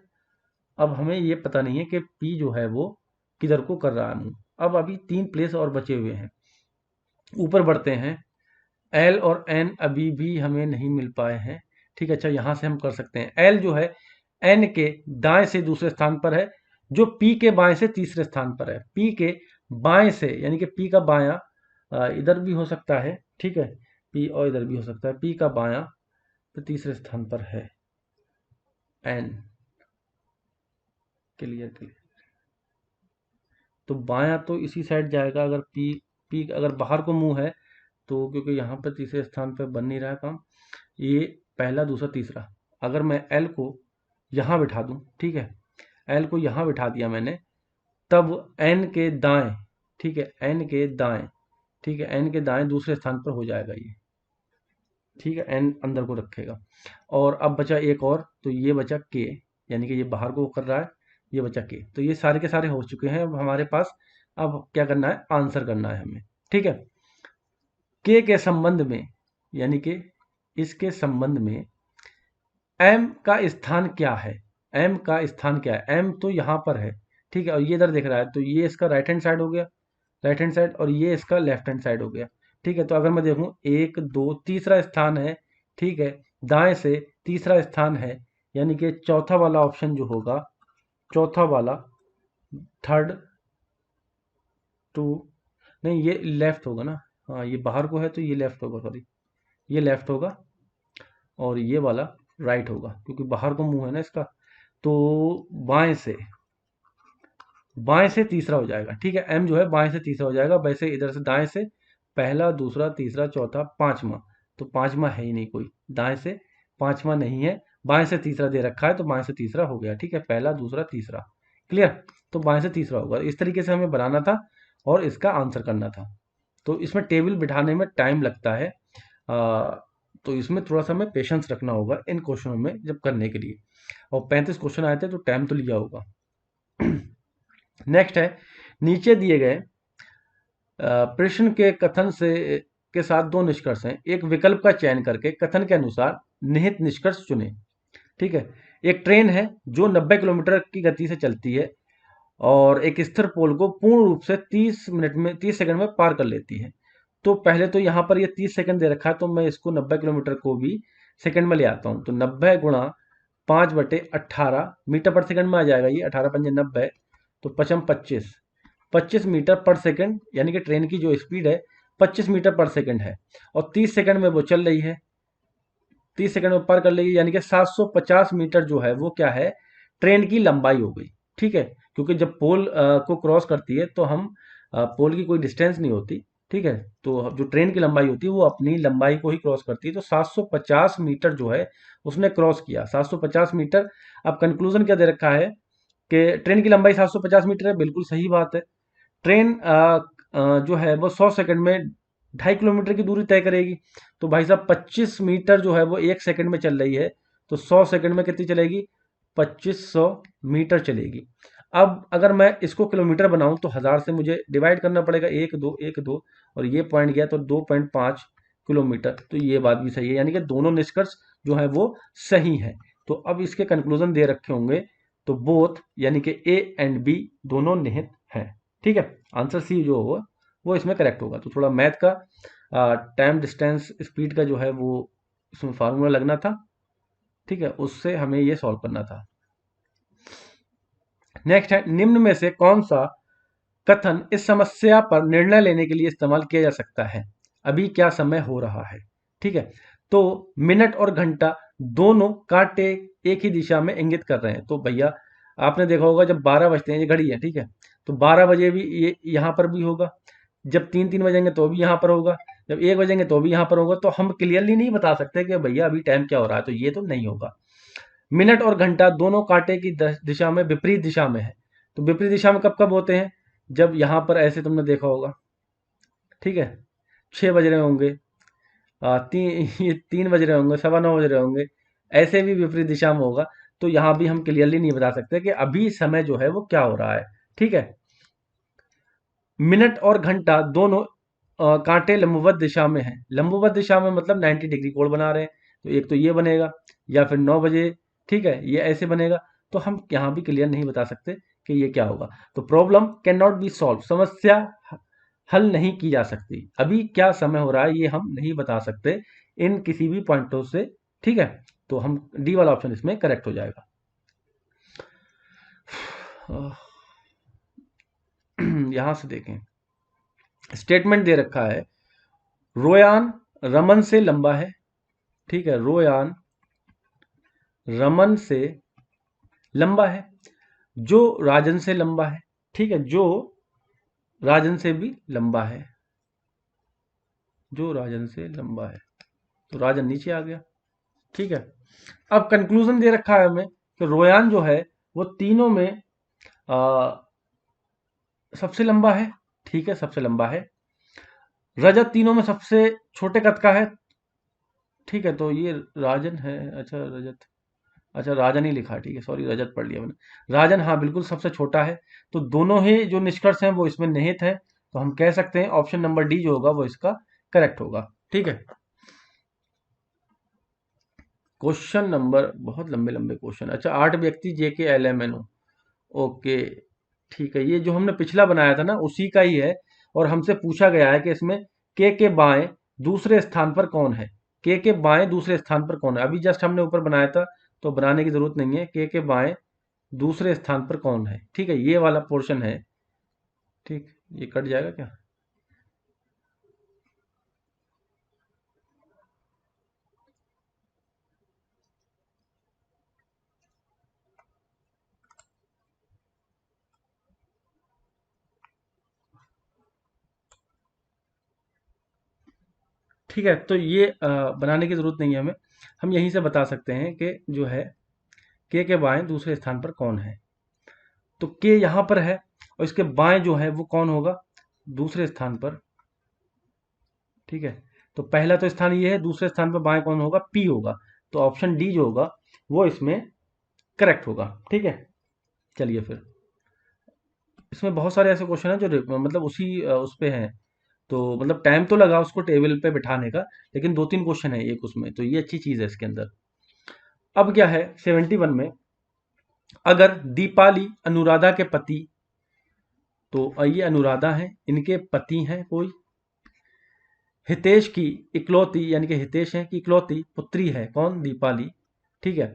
अब हमें ये पता नहीं है कि पी जो है वो किधर को कर रहा है मूव। अब अभी 3 प्लेस और बचे हुए हैं, ऊपर बढ़ते हैं। एल और एन अभी भी हमें नहीं मिल पाए हैं। ठीक है, अच्छा यहां से हम कर सकते हैं। एल जो है एन के दाएं से दूसरे स्थान पर है, जो पी के बाएं से तीसरे स्थान पर है। पी के बाएं से, यानी कि पी का बायां, इधर भी हो सकता है। ठीक है, पी और इधर भी हो सकता है, पी का बायां तो तीसरे स्थान पर है एन। Clear clear. तो बायां तो इसी साइड जाएगा। अगर पी पी अगर बाहर को मुंह है तो, क्योंकि यहाँ पर तीसरे स्थान पर बन नहीं रहा है काम, ये पहला दूसरा तीसरा। अगर मैं एल को यहाँ बिठा दूँ, ठीक है, एल को यहाँ बिठा दिया मैंने, तब एन के दाएं, ठीक है, एन के दाएं, ठीक है, एन के दाएं दूसरे स्थान पर हो जाएगा ये, ठीक है, एन अंदर को रखेगा। और अब बचा एक और, तो ये बचा के, यानी कि ये बाहर को कर रहा है, ये बचा के। तो ये सारे के सारे हो चुके हैं अब हमारे पास। अब क्या करना है, आंसर करना है हमें, ठीक है। के संबंध में, यानी कि इसके संबंध में एम का स्थान क्या है, एम का स्थान क्या है, एम तो यहाँ पर है, ठीक है, और ये इधर दिख रहा है, तो ये इसका राइट हैंड साइड हो गया, राइट हैंड साइड, और ये इसका लेफ्ट हैंड साइड हो गया, ठीक है। तो अगर मैं देखूं, एक दो तीसरा स्थान है, ठीक है, दाएं से तीसरा स्थान है, यानी कि चौथा वाला ऑप्शन जो होगा, चौथा वाला, थर्ड टू, नहीं ये लेफ्ट होगा ना, हाँ ये बाहर को है तो ये लेफ्ट होगा, सॉरी ये लेफ्ट होगा, और ये वाला राइट होगा, क्योंकि बाहर को मुंह है ना इसका। तो बाएं से, बाएं से तीसरा हो जाएगा, ठीक है, एम जो है बाएं से तीसरा हो जाएगा। वैसे इधर से दाएं से पहला दूसरा तीसरा चौथा पांचवा, तो पांचवा है ही नहीं कोई, दाएं से पांचवा नहीं है, बाएं से तीसरा दे रखा है, तो बाएं से तीसरा हो गया, ठीक है, पहला दूसरा तीसरा, क्लियर। तो बाएं से तीसरा होगा, इस तरीके से हमें बनाना था और इसका आंसर करना था। तो इसमें टेबल बिठाने में टाइम लगता है, तो इसमें थोड़ा सा हमें पेशेंस रखना होगा इन क्वेश्चनों में जब करने के लिए। और 35 क्वेश्चन आए थे तो टाइम तो लिया होगा। नेक्स्ट है, नीचे दिए गए प्रश्न के कथन से के साथ दो निष्कर्ष हैं, एक विकल्प का चयन करके कथन के अनुसार निहित निष्कर्ष चुने, ठीक है। एक ट्रेन है जो 90 किलोमीटर की गति से चलती है और एक स्थिर पोल को पूर्ण रूप से 30 सेकंड में पार कर लेती है। तो पहले तो यहाँ पर ये 30 सेकंड दे रखा है, तो मैं इसको 90 किलोमीटर को भी सेकंड में ले आता हूँ। तो 90 गुणा 5/18 मीटर पर सेकंड में आ जाएगा ये, 18 पंजे 90, तो पचम 25 मीटर पर सेकंड, यानी कि ट्रेन की जो स्पीड है 25 मीटर पर सेकंड है, और 30 सेकंड में वो चल रही है, 30 सेकंड में पार कर लेगी, यानी कि 750 मीटर जो है वो क्या है, ट्रेन की लंबाई हो गई, ठीक है। क्योंकि जब पोल को क्रॉस करती है तो हम पोल की कोई डिस्टेंस नहीं होती, ठीक है, तो जो ट्रेन की लंबाई होती है वो अपनी लंबाई को ही क्रॉस करती है। तो 750 मीटर जो है उसने क्रॉस किया, 750 मीटर। अब कंक्लूजन क्या दे रखा है कि ट्रेन की लंबाई 750 मीटर है, बिल्कुल सही बात है। ट्रेन जो है वो 100 सेकंड में 2.5 किलोमीटर की दूरी तय करेगी। तो भाई साहब 25 मीटर जो है वो 1 सेकंड में चल रही है, तो 100 सेकंड में कितनी चलेगी, 2500 मीटर चलेगी। अब अगर मैं इसको किलोमीटर बनाऊं तो 1000 से मुझे डिवाइड करना पड़ेगा, 1 2 और ये पॉइंट गया तो 2.5 किलोमीटर। तो ये बात भी सही है, यानी कि दोनों निष्कर्ष जो है वो सही है। तो अब इसके कंक्लूजन दे रखे होंगे, तो बोथ यानी कि ए एंड बी दोनों निहित हैं, ठीक है। आंसर सी जो होगा वो इसमें करेक्ट होगा। तो थोड़ा मैथ का टाइम डिस्टेंस स्पीड का जो है वो इसमें फार्मूला लगना था, ठीक है, उससे हमें ये सॉल्व करना था। नेक्स्ट है, निम्न में से कौन सा कथन इस समस्या पर निर्णय लेने के लिए इस्तेमाल किया जा सकता है, अभी क्या समय हो रहा है, ठीक है। तो मिनट और घंटा दोनों कांटे एक ही दिशा में इंगित कर रहे हैं। तो भैया आपने देखा होगा जब 12 बजते हैं, ये घड़ी है, ठीक है, तो 12 बजे भी ये यहाँ पर भी होगा, जब 3 बजेंगे तो भी यहाँ पर होगा, जब 1 बजेंगे तो भी यहाँ पर होगा। तो हम क्लियरली नहीं बता सकते कि भैया अभी टाइम क्या हो रहा है, तो ये तो नहीं होगा। मिनट और घंटा दोनों कांटे की दिशा में विपरीत दिशा में है। तो विपरीत दिशा में कब कब होते हैं, जब यहाँ पर ऐसे तुमने देखा होगा, ठीक है, 6 बज रहे होंगे, ये 3 बज रहे होंगे, 9:15 बज रहे होंगे, ऐसे भी विपरीत दिशा में होगा। तो यहाँ भी हम क्लियरली नहीं बता सकते कि अभी समय जो है वो क्या हो रहा है, ठीक है। मिनट और घंटा दोनों कांटे लंबवत दिशा में हैं। लंबवत दिशा में मतलब 90 डिग्री कोण बना रहे हैं। तो एक तो ये बनेगा, या फिर 9 बजे, ठीक है, ये ऐसे बनेगा। तो हम यहाँ भी क्लियर नहीं बता सकते कि ये क्या होगा। तो problem can not be solve, समस्या हल नहीं की जा सकती। अभी क्या समय हो रहा है ये हम नहीं बता सकते इन किसी भी पॉइंटों से, ठीक है। तो हम डी वाला ऑप्शन इसमें करेक्ट हो जाएगा। यहां से देखें, स्टेटमेंट दे रखा है, रोयान रमन से लंबा है, ठीक है, रोयान रमन से लंबा है, जो राजन से लंबा है, ठीक है, जो राजन से भी लंबा है, जो राजन से लंबा है, तो राजन नीचे आ गया। ठीक है, अब कंक्लूजन दे रखा है हमें कि रोयान जो है वो तीनों में आ, सबसे लंबा है। ठीक है, सबसे लंबा है। रजत तीनों में सबसे छोटे कद का है। ठीक है, तो ये राजन है। अच्छा रजत, अच्छा राजन ही लिखा है, ठीक है, सॉरी रजत पढ़ लिया मैंने। राजन हाँ बिल्कुल सबसे छोटा है। तो दोनों ही जो निष्कर्ष हैं वो इसमें निहित है, तो हम कह सकते हैं ऑप्शन नंबर डी जो होगा वो इसका करेक्ट होगा। ठीक है, क्वेश्चन नंबर, बहुत लंबे लंबे क्वेश्चन। अच्छा, 8 व्यक्ति जेके एलएमएनओ, ओके। ठीक है, ये जो हमने पिछला बनाया था ना उसी का ही है, और हमसे पूछा गया है कि इसमें के बाएं दूसरे स्थान पर कौन है। के बाएं दूसरे स्थान पर कौन है, अभी जस्ट हमने ऊपर बनाया था, तो बनाने की जरूरत नहीं है। के बाएं दूसरे स्थान पर कौन है, ठीक है, ये वाला पोर्शन है। ठीक, ये कट जाएगा क्या? ठीक है, तो ये बनाने की जरूरत नहीं है हमें, हम यहीं से बता सकते हैं कि जो है के बाएं दूसरे स्थान पर कौन है। तो के यहां पर है, और इसके बाएं जो है वो कौन होगा दूसरे स्थान पर। ठीक है, तो पहला तो स्थान ये है, दूसरे स्थान पर बाएं कौन होगा, पी होगा। तो ऑप्शन डी जो होगा वो इसमें करेक्ट होगा। ठीक है, चलिए फिर, इसमें बहुत सारे ऐसे क्वेश्चन हैं जो मतलब उसी उस पे हैं, तो मतलब टाइम तो लगा उसको टेबल पे बिठाने का, लेकिन 2-3 क्वेश्चन है एक उसमें, तो ये अच्छी चीज है इसके अंदर। अब क्या है 71 में, अगर दीपाली अनुराधा के पति, तो ये अनुराधा हैं, इनके पति हैं कोई, हितेश की इकलौती, यानी कि हितेश हैं की इकलौती पुत्री है कौन, दीपाली। ठीक है,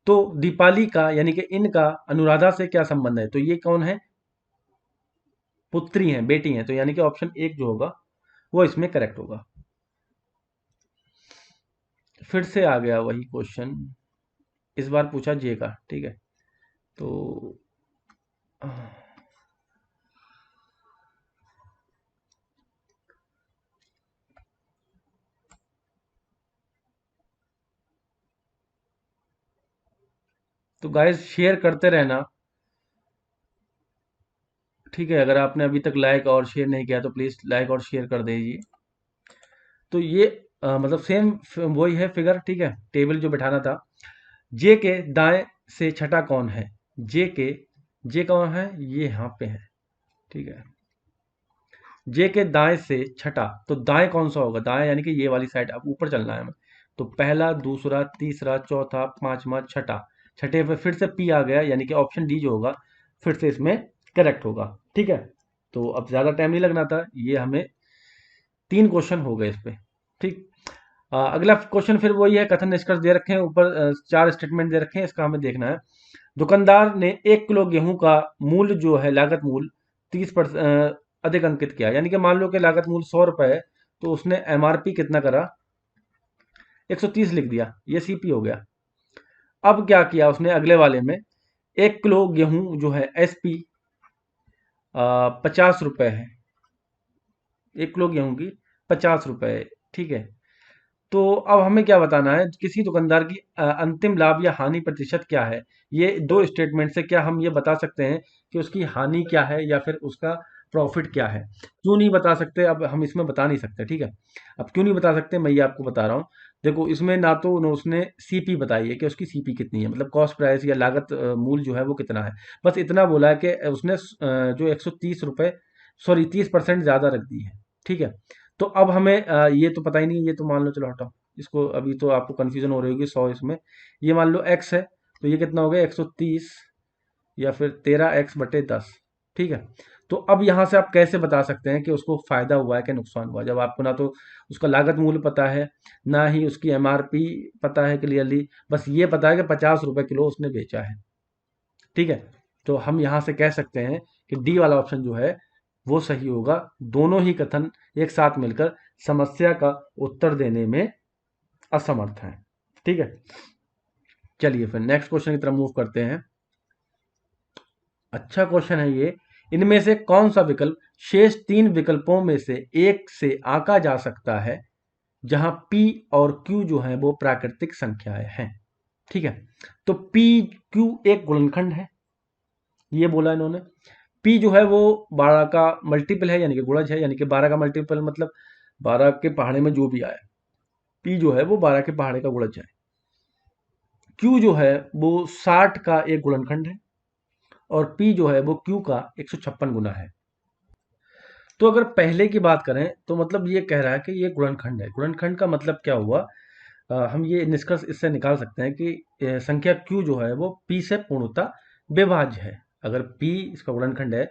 तो दीपाली का यानी कि इनका अनुराधा से क्या संबंध है, तो ये कौन है, पुत्री हैं, बेटी हैं, तो यानी कि ऑप्शन एक जो होगा वो इसमें करेक्ट होगा। फिर से आ गया वही क्वेश्चन, इस बार पूछा जे का। ठीक है, तो तो गाइस शेयर करते रहना। ठीक है, अगर आपने अभी तक लाइक और शेयर नहीं किया तो प्लीज लाइक और शेयर कर दीजिए। तो ये मतलब सेम वही है फिगर। ठीक है, टेबल जो बैठाना था। जे के दाएं से छठा कौन है, जे के, जे कौन है, ये यहाँ पे है। ठीक है, जे के दाएं से छठा, तो दाएं कौन सा होगा, दाएं यानी कि ये वाली साइड, अब ऊपर चलना है हमें। तो पहला, दूसरा, तीसरा, चौथा, पांचवा, छठा, छठे पे फिर से पी आ गया, यानी कि ऑप्शन डी जो होगा फिर से इसमें करेक्ट होगा। ठीक है, तो अब ज्यादा टाइम नहीं लगना था, ये हमें 3 क्वेश्चन हो गए इस पे। ठीक, अगला क्वेश्चन फिर वही है, कथन निष्कर्ष दे रखे हैं ऊपर, 4 स्टेटमेंट दे रखे हैं, इसका हमें देखना है। दुकानदार ने 1 किलो गेहूं का मूल्य जो है, लागत मूल्य 30% अधिक अंकित किया, यानी कि मान लो कि लागत मूल्य 100 रुपए है, तो उसने एमआरपी कितना करा, 130 लिख दिया, ये सीपी हो गया। अब क्या किया उसने अगले वाले में, 1 किलो गेहूं जो है एसपी 50 रुपए है, 1 किलो गेहूं की 50 रुपए है। ठीक है, तो अब हमें क्या बताना है, किसी दुकानदार की अंतिम लाभ या हानि प्रतिशत क्या है। ये 2 स्टेटमेंट से क्या हम ये बता सकते हैं कि उसकी हानि क्या है या फिर उसका प्रॉफिट क्या है। क्यों नहीं बता सकते, अब हम इसमें बता नहीं सकते। ठीक है, अब क्यों नहीं बता सकते, मैं ये आपको बता रहा हूँ। देखो इसमें ना तो उसने सीपी बताई है कि उसकी सीपी कितनी है, मतलब कॉस्ट प्राइस या लागत मूल्य जो है वो कितना है। बस इतना बोला है कि उसने जो 130 रुपये, सॉरी 30% ज्यादा रख दी है। ठीक है, तो अब हमें ये तो पता ही नहीं, ये तो मान लो, चलो हटाओ इसको, अभी तो आपको कंफ्यूजन हो रही होगी 100 इसमें। ये मान लो एक्स है, तो ये कितना हो गया 130, या फिर 13x/10। ठीक है, तो अब यहाँ से आप कैसे बता सकते हैं कि उसको फायदा हुआ है कि नुकसान हुआ, जब आपको ना तो उसका लागत मूल्य पता है, ना ही उसकी एमआरपी पता है क्लियरली, बस ये पता है कि 50 रुपए किलो उसने बेचा है। ठीक है, तो हम यहाँ से कह सकते हैं कि डी वाला ऑप्शन जो है वो सही होगा। दोनों ही कथन एक साथ मिलकर समस्या का उत्तर देने में असमर्थ हैं। ठीक है, चलिए फिर नेक्स्ट क्वेश्चन की तरफ मूव करते हैं। अच्छा क्वेश्चन है ये, इनमें से कौन सा विकल्प शेष तीन विकल्पों में से एक से आंका जा सकता है जहां P और Q जो है वो प्राकृतिक संख्याएं हैं। ठीक है, तो P Q एक गुणनखंड है, ये बोला इन्होंने। P जो है वो 12 का मल्टीपल है, यानी कि गुणज है, यानी कि 12 का मल्टीपल मतलब 12 के पहाड़े में जो भी आए, P जो है वो 12 के पहाड़े का गुणज है। Q जो है वो 60 का एक गुणनखंड है और P जो है वो Q का 156 गुना है। तो अगर पहले की बात करें तो मतलब ये कह रहा है कि ये गुणनखंड है। गुणनखंड का मतलब क्या हुआ? हम ये निष्कर्ष इससे निकाल सकते हैं कि संख्या Q जो है वो P से पूर्णतः विभाज्य है। अगर P इसका गुणनखंड है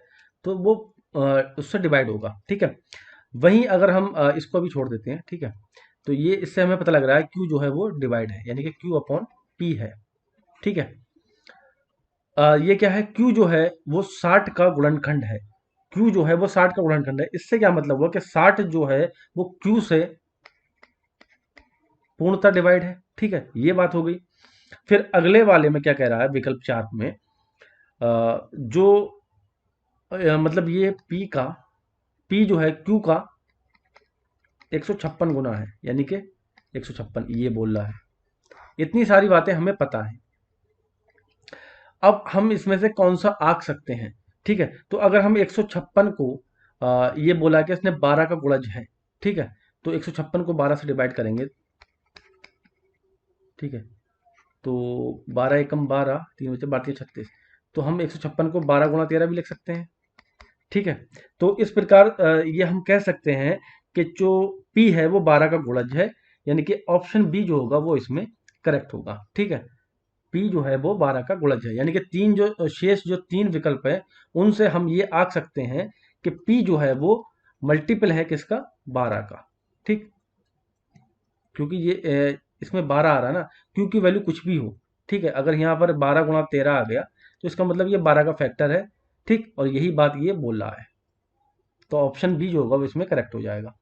तो वो उससे डिवाइड होगा। ठीक है, वहीं अगर हम इसको भी छोड़ देते हैं, ठीक है, तो ये इससे हमें पता लग रहा है Q जो है वो डिवाइड है, यानी कि Q अपॉन P है। ठीक है, ये क्या है? Q जो है वो 60 का गुणनखंड है। Q जो है वो 60 का गुणनखंड है। इससे क्या मतलब हुआ कि 60 जो है वो Q से पूर्णतः डिवाइड है। ठीक है, ये बात हो गई। फिर अगले वाले में क्या कह रहा है विकल्प 4 में, जो मतलब ये P जो है Q का 156 गुना है, यानी कि 156, ये बोल रहा है। इतनी सारी बातें हमें पता है। अब हम इसमें से कौन सा आंक सकते हैं? ठीक है, तो अगर हम 156 को ये बोला कि इसने 12 का गुणज है, ठीक है, तो 156 को 12 से डिवाइड करेंगे। ठीक है, तो 12 एकम 12, 3 बचे 12 36, तो हम 156 को 12 गुणा 13 भी लिख सकते हैं। ठीक है, तो इस प्रकार ये हम कह सकते हैं कि जो P है वो 12 का गुणज है, यानी कि ऑप्शन बी जो होगा वो इसमें करेक्ट होगा। ठीक है, P जो है वो 12 का गुणज है, यानी कि तीन जो शेष जो तीन विकल्प है उनसे हम ये आंक सकते हैं कि P जो है वो मल्टीपल है किसका? 12 का। ठीक, क्योंकि ये इसमें 12 आ रहा है ना, Q की वैल्यू कुछ भी हो। ठीक है, अगर यहाँ पर 12 गुणा 13 आ गया तो इसका मतलब ये 12 का फैक्टर है। ठीक, और यही बात ये बोल रहा है, तो ऑप्शन बी जो होगा वो इसमें करेक्ट हो जाएगा।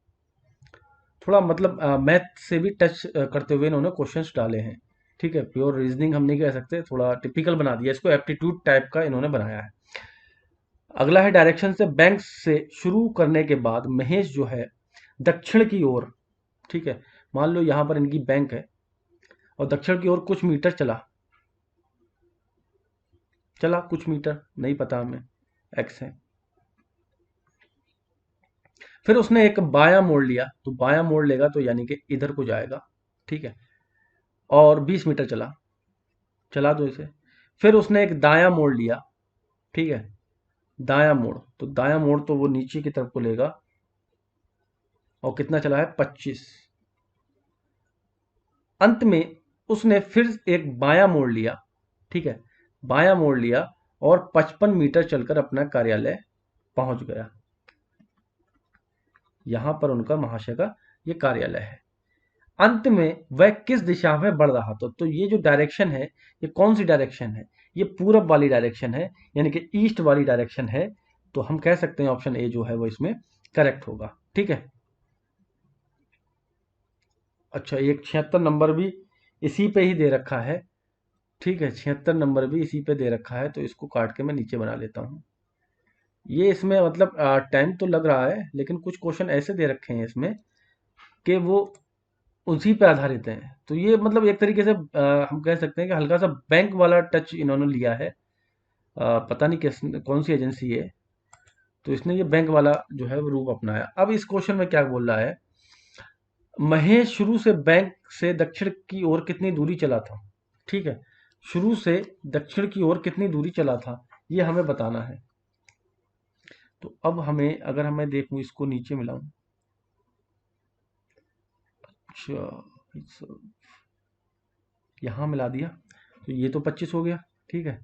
थोड़ा मतलब मैथ से भी टच करते हुए इन्होंने क्वेश्चंस डाले हैं। ठीक है, प्योर रीजनिंग हम नहीं कह सकते, थोड़ा टिपिकल बना दिया इसको, एप्टीट्यूड टाइप का इन्होंने बनाया है। अगला है डायरेक्शन से बैंक से शुरू करने के बाद महेश जो है दक्षिण की ओर, ठीक है, मान लो यहाँ पर इनकी बैंक है और दक्षिण की ओर कुछ मीटर चला चला कुछ मीटर नहीं पता हमें, एक्स है। फिर उसने एक बायां मोड़ लिया, तो बायां मोड़ लेगा तो यानी कि इधर को जाएगा। ठीक है, और 20 मीटर चला, चला दो इसे। फिर उसने एक दायां मोड़ लिया, ठीक है, दायां मोड़, तो दायां मोड़ तो वो नीचे की तरफ को लेगा, और कितना चला है? 25। अंत में उसने फिर एक बायां मोड़ लिया, ठीक है, बायां मोड़ लिया और 55 मीटर चलकर अपना कार्यालय पहुंच गया। यहां पर उनका महाशय का ये कार्यालय है। अंत में वह किस दिशा में बढ़ रहा था? तो ये जो डायरेक्शन है ये कौन सी डायरेक्शन है? ये पूरब वाली डायरेक्शन है, यानी कि ईस्ट वाली डायरेक्शन है। तो हम कह सकते हैं ऑप्शन ए जो है वो इसमें करेक्ट होगा। ठीक है, अच्छा, एक 76 नंबर भी इसी पे ही दे रखा है। ठीक है, 76 नंबर भी इसी पे दे रखा है, तो इसको काट के मैं नीचे बना लेता हूँ। ये इसमें मतलब टाइम तो लग रहा है, लेकिन कुछ क्वेश्चन ऐसे दे रखे हैं इसमें कि वो उसी पे आधारित हैं। तो ये मतलब एक तरीके से हम कह सकते हैं कि हल्का सा बैंक वाला टच इन्होंने लिया है। पता नहीं किस कौन सी एजेंसी है, तो इसने ये बैंक वाला जो है वो रूप अपनाया। अब इस क्वेश्चन में क्या बोल रहा है? महेश शुरू से बैंक से दक्षिण की ओर कितनी दूरी चला था? ठीक है, शुरू से दक्षिण की ओर कितनी दूरी चला था ये हमें बताना है। तो अब हमें, अगर हमें देखूं इसको नीचे मिलाऊं, अच्छा, यहां मिला दिया तो ये तो 25 हो गया। ठीक है,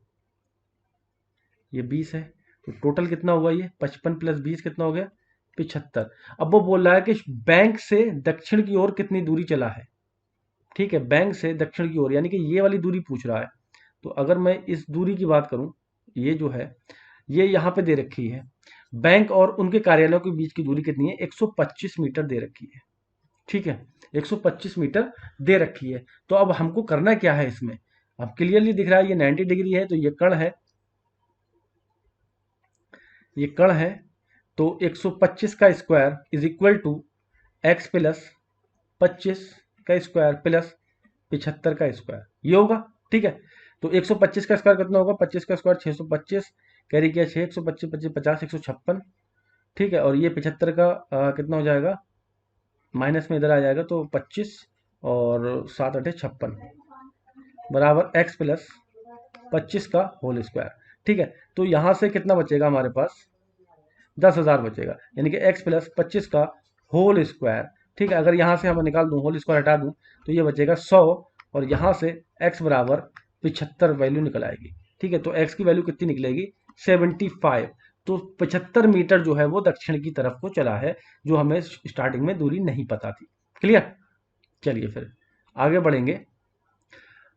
ये 20 है, तो टोटल कितना हुआ? ये 55 प्लस 20 कितना हो गया? 75। अब वो बोल रहा है कि बैंक से दक्षिण की ओर कितनी दूरी चला है। ठीक है, बैंक से दक्षिण की ओर, यानी कि ये वाली दूरी पूछ रहा है। तो अगर मैं इस दूरी की बात करूं, ये जो है ये यहाँ पे दे रखी है, बैंक और उनके कार्यालयों के बीच की दूरी कितनी है? 125 मीटर दे रखी है। ठीक है, 125 मीटर दे रखी है। तो अब हमको करना क्या है इसमें? अब क्लियरली दिख रहा है ये 90 डिग्री है, तो ये कर्ण है। ये कण है, तो 125 का square is equal to X plus 25 का स्क्वायर प्लस 75 का स्क्वायर, ये होगा। ठीक है, तो 125 का स्क्वायर कितना होगा, 25 का स्क्वायर 625, कैरी किया 6, 125 25 50 156। ठीक है, और ये 75 का कितना हो जाएगा, माइनस में इधर आ जाएगा, तो 25 और 7 8 56 बराबर एक्स प्लस 25 का होल स्क्वायर। ठीक है, तो यहाँ से कितना बचेगा हमारे पास, 10,000 बचेगा, यानी कि x प्लस 25 का होल स्क्वायर। ठीक है, अगर यहाँ से हम निकाल दूँ, होल स्क्वायर हटा दूँ, तो ये बचेगा 100, और यहाँ से x बराबर 75 वैल्यू निकल आएगी। ठीक है, तो x की वैल्यू कितनी निकलेगी, 75। तो 75 मीटर जो है वो दक्षिण की तरफ को चला है, जो हमें स्टार्टिंग में दूरी नहीं पता थी। क्लियर। चलिए फिर आगे बढ़ेंगे,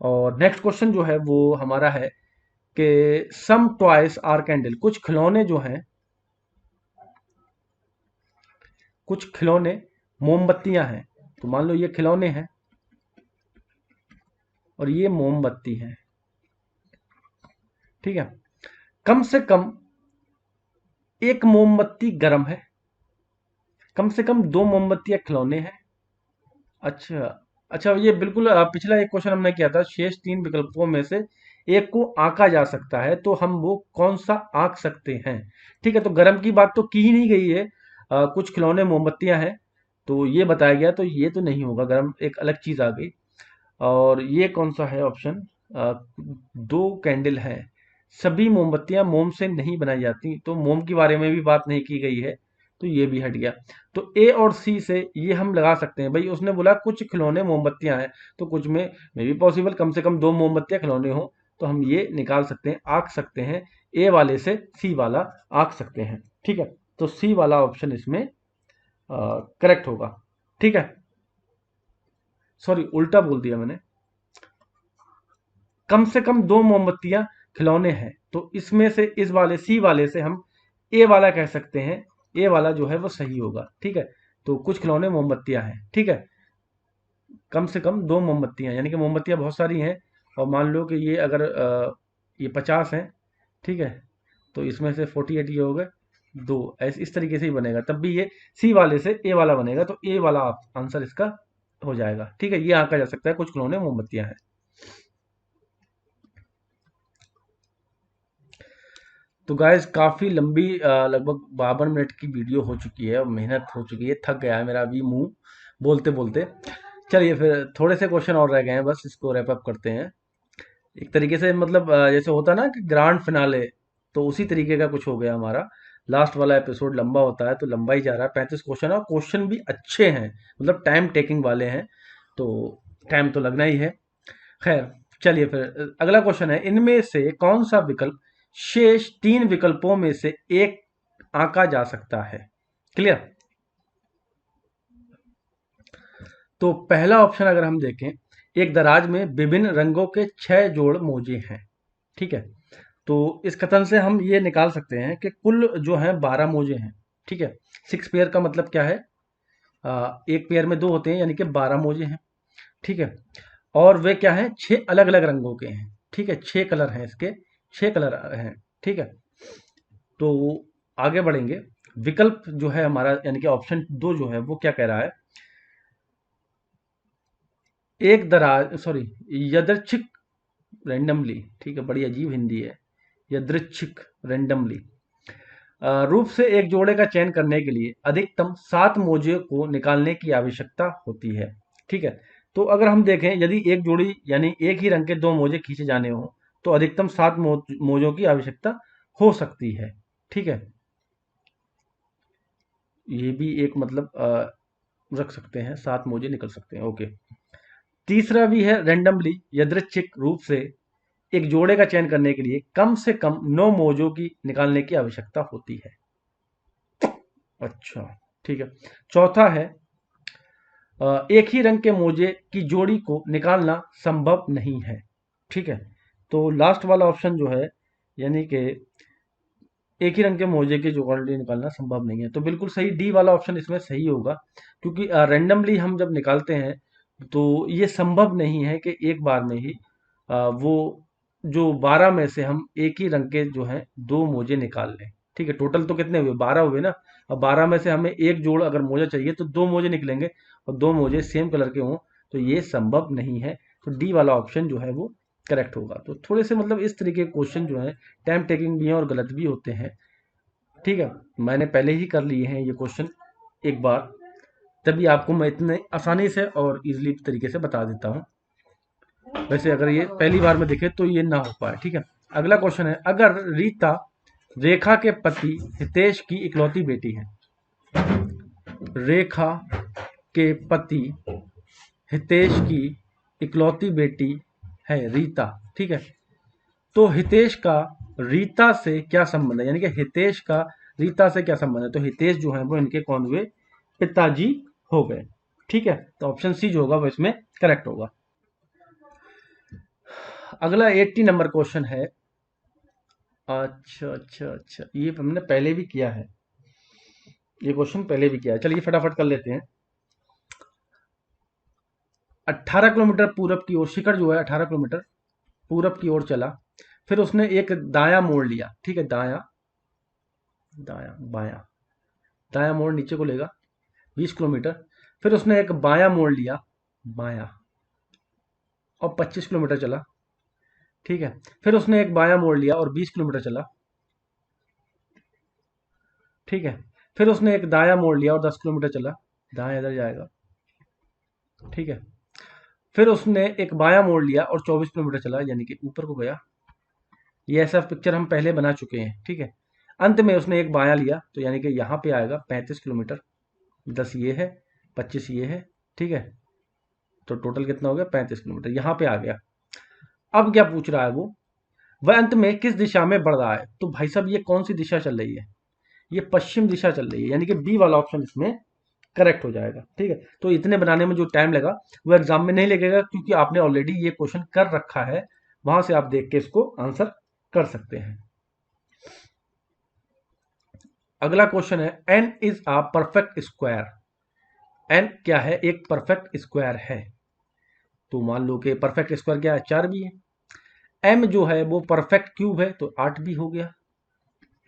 और नेक्स्ट क्वेश्चन जो है वो हमारा है कि सम टॉयस आर कैंडल, कुछ खिलौने जो हैं, कुछ खिलौने मोमबत्तियां हैं। तो मान लो ये खिलौने हैं और ये मोमबत्ती है। ठीक है, कम से कम एक मोमबत्ती गर्म है, कम से कम दो मोमबत्तियां खिलौने हैं। अच्छा, अच्छा, ये बिल्कुल पिछला एक क्वेश्चन हमने किया था, शेष तीन विकल्पों में से एक को आंका जा सकता है, तो हम वो कौन सा आंक सकते हैं। ठीक है, तो गर्म की बात तो की ही नहीं गई है, कुछ खिलौने मोमबत्तियां हैं, तो ये बताया गया, तो ये तो नहीं होगा, गर्म एक अलग चीज आ गई। और ये कौन सा है ऑप्शन, दो कैंडल हैं, सभी मोमबत्तियां मोम से नहीं बनाई जाती, तो मोम के बारे में भी बात नहीं की गई है, तो ये भी हट गया। तो ए और सी से ये हम लगा सकते हैं, भाई उसने बोला कुछ खिलौने मोमबत्तियां हैं, तो कुछ में भी पॉसिबल कम से कम दो मोमबत्तियां खिलौने हो, तो हम ये निकाल सकते हैं, आंक सकते हैं, ए वाले से सी वाला आंक सकते हैं। ठीक है, तो सी वाला ऑप्शन इसमें करेक्ट होगा। ठीक है, सॉरी उल्टा बोल दिया मैंने, कम से कम दो मोमबत्तियां खिलौने हैं, तो इसमें से इस वाले सी वाले से हम ए वाला कह सकते हैं, ए वाला जो है वो सही होगा। ठीक है, तो कुछ खिलौने मोमबत्तियां हैं। ठीक है, कम से कम दो मोमबत्तियां, यानी कि मोमबत्तियां बहुत सारी हैं, और मान लो कि ये अगर ये 50 हैं, ठीक है, तो इसमें से 48 ये हो गए दो, ऐसे इस तरीके से ही बनेगा, तब भी ये सी वाले से ए वाला बनेगा, तो ए वाला आंसर इसका हो जाएगा। ठीक है, ये आंका जा सकता है, कुछ खिलौने मोमबत्तियां हैं। तो गाइस काफ़ी लंबी लगभग 52 मिनट की वीडियो हो चुकी है, और मेहनत हो चुकी है, थक गया है मेरा अभी मुंह बोलते बोलते। चलिए फिर थोड़े से क्वेश्चन और रह गए हैं, बस इसको रैप अप करते हैं। एक तरीके से मतलब जैसे होता है ना कि ग्रैंड फिनाले, तो उसी तरीके का कुछ हो गया हमारा। लास्ट वाला एपिसोड लंबा होता है, तो लंबा ही जा रहा है, 35 क्वेश्चन है, और क्वेश्चन भी अच्छे हैं, मतलब टाइम टेकिंग वाले हैं, तो टाइम तो लगना ही है। खैर, चलिए फिर अगला क्वेश्चन है, इनमें से कौन सा विकल्प शेष तीन विकल्पों में से एक आंका जा सकता है। क्लियर। तो पहला ऑप्शन अगर हम देखें, एक दराज में विभिन्न रंगों के 6 जोड़ मोजे हैं। ठीक है, तो इस कथन से हम ये निकाल सकते हैं कि कुल जो है 12 मोजे हैं। ठीक है, 6 पेयर का मतलब क्या है, एक पेयर में दो होते हैं, यानी कि 12 मोजे हैं। ठीक है, और वे क्या हैं, 6 अलग अलग रंगों के हैं। ठीक है, 6 कलर हैं इसके, 6 कलर हैं। ठीक है, तो आगे बढ़ेंगे, विकल्प जो है हमारा, यानी कि ऑप्शन 2 जो है वो क्या कह रहा है, एक दराज, सॉरी, यादृच्छिक रैंडमली, ठीक है, बड़ी अजीब हिंदी है, यादृच्छिक रैंडमली रूप से एक जोड़े का चयन करने के लिए अधिकतम 7 मोजे को निकालने की आवश्यकता होती है। ठीक है, तो अगर हम देखें, यदि एक जोड़ी यानी एक ही रंग के दो मोजे खींचे जाने हो, तो अधिकतम 7 मोजों की आवश्यकता हो सकती है। ठीक है, ये भी एक मतलब रख सकते हैं, 7 मोजे निकल सकते हैं। ओके, तीसरा भी है रैंडमली, यादृच्छिक रूप से एक जोड़े का चयन करने के लिए कम से कम 9 मोजों की निकालने की आवश्यकता होती है। अच्छा, ठीक है, चौथा है एक ही रंग के मोजे की जोड़ी को निकालना संभव नहीं है। ठीक है, तो लास्ट वाला ऑप्शन जो है, यानी कि एक ही रंग के मोजे की जोड़ी निकालना संभव नहीं है, तो बिल्कुल सही डी वाला ऑप्शन इसमें सही होगा, क्योंकि रैंडमली हम जब निकालते हैं, तो ये संभव नहीं है कि एक बार में ही वो जो 12 में से हम एक ही रंग के जो हैं 2 मोजे निकाल लें। ठीक है, टोटल तो कितने हुए, 12 हुए ना। अब 12 में से हमें एक जोड़ अगर मोजा चाहिए तो 2 मोजे निकलेंगे, और 2 मोजे सेम कलर के हों तो ये संभव नहीं है। तो डी वाला ऑप्शन जो है वो करेक्ट होगा। तो थोड़े से मतलब इस तरीके के क्वेश्चन जो है टाइम टेकिंग भी हैं और गलत भी होते हैं। ठीक है, मैंने पहले ही कर लिए हैं ये क्वेश्चन एक बार, तभी आपको मैं इतने आसानी से और इजीली तरीके से बता देता हूँ। वैसे अगर ये पहली बार में देखे तो ये ना हो पाए। ठीक है, अगला क्वेश्चन है, अगर रीता रेखा के पति हितेश की इकलौती बेटी है, रेखा के पति हितेश की इकलौती बेटी है रीता, ठीक है, तो हितेश का रीता से क्या संबंध है, यानी कि हितेश का रीता से क्या संबंध है। तो हितेश जो है वो इनके कौन हुए, पिताजी हो गए। ठीक है, तो ऑप्शन सी जो होगा वो इसमें करेक्ट होगा। अगला 80 नंबर क्वेश्चन है। अच्छा, ये हमने पहले भी किया है, ये क्वेश्चन पहले भी किया है, चलिए फटाफट कर लेते हैं। 18 किलोमीटर पूरब की ओर, शिखर जो है 18 किलोमीटर पूरब की ओर चला, फिर उसने एक दाया मोड़ लिया। ठीक है, दाया दाया बाया, दाया मोड़ नीचे को लेगा 20 किलोमीटर, फिर उसने एक बाया मोड़ लिया, बाया, और 25 किलोमीटर चला। ठीक है, फिर उसने एक बाया मोड़ लिया और 20 किलोमीटर चला। ठीक है, फिर उसने एक दाया मोड़ लिया और 10 किलोमीटर चला, दाया इधर जाएगा। ठीक है, फिर उसने एक बाया मोड़ लिया और 24 किलोमीटर चला, यानी कि ऊपर को गया। ये ऐसा पिक्चर हम पहले बना चुके हैं। ठीक है, अंत में उसने एक बाया लिया, तो यानी कि यहाँ पे आएगा 35 किलोमीटर, 10 ये है, 25 ये है। ठीक है, तो टोटल कितना हो गया, 35 किलोमीटर, यहाँ पे आ गया। अब क्या पूछ रहा है वो, वह अंत में किस दिशा में बढ़ रहा है। तो भाई साहब ये कौन सी दिशा चल रही है, ये पश्चिम दिशा चल रही है, यानी कि बी वाला ऑप्शन इसमें करेक्ट हो जाएगा। ठीक है, तो इतने बनाने में जो टाइम लगा वो एग्जाम में नहीं लगेगा, क्योंकि आपने ऑलरेडी ये क्वेश्चन कर रखा है, वहां से आप देख के इसको आंसर कर सकते हैं। अगला क्वेश्चन है, n is a perfect square. N क्या है, एक परफेक्ट स्क्वायर है। तो मान लो कि परफेक्ट स्क्वायर क्या है, 4 भी है। एम जो है वो परफेक्ट क्यूब है, तो 8 भी हो गया।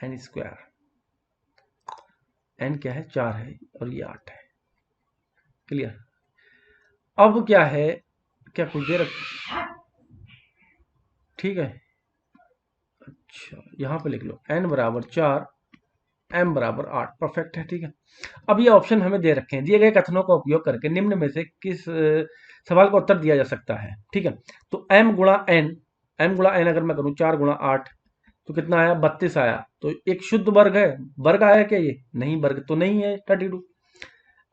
एन स्क्वायर, एन क्या है, 4 है और ये 8 है। क्लियर। अब क्या है, क्या कुछ दे रखा, ठीक है, अच्छा यहां पे लिख लो, एन बराबर 4, एम बराबर 8, परफेक्ट है। ठीक है, अब ये ऑप्शन हमें दे रखे हैं, दिए गए कथनों का उपयोग करके निम्न में से किस सवाल का उत्तर दिया जा सकता है। ठीक है, तो एम गुणा एन, एम गुणा एन अगर मैं करूं 4 गुणा 8 तो कितना आया, 32 आया। तो एक शुद्ध वर्ग है, वर्ग आया क्या, ये नहीं, वर्ग तो नहीं है 32।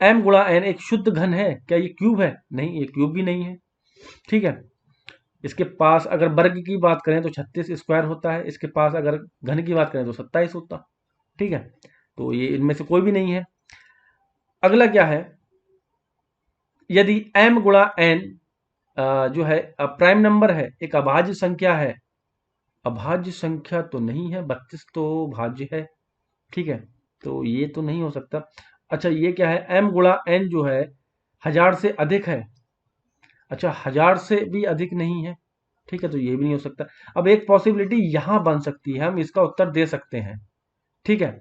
एम गुणा एन एक शुद्ध घन है क्या, ये क्यूब है, नहीं ये क्यूब भी नहीं है। ठीक है, इसके पास अगर वर्ग की बात करें तो 36 स्क्वायर होता है, इसके पास अगर घन की बात करें तो 27 होता। ठीक है, तो ये इनमें से कोई भी नहीं है। अगला क्या है, यदि m गुणा n जो है प्राइम नंबर है, एक अभाज्य संख्या है, अभाज्य संख्या तो नहीं है, 32 तो भाज्य है। ठीक है, तो ये तो नहीं हो सकता। अच्छा ये क्या है, m गुणा n जो है 1000 से अधिक है, अच्छा 1000 से भी अधिक नहीं है। ठीक है, तो ये भी नहीं हो सकता। अब एक पॉसिबिलिटी यहां बन सकती है, हम इसका उत्तर दे सकते हैं। ठीक है,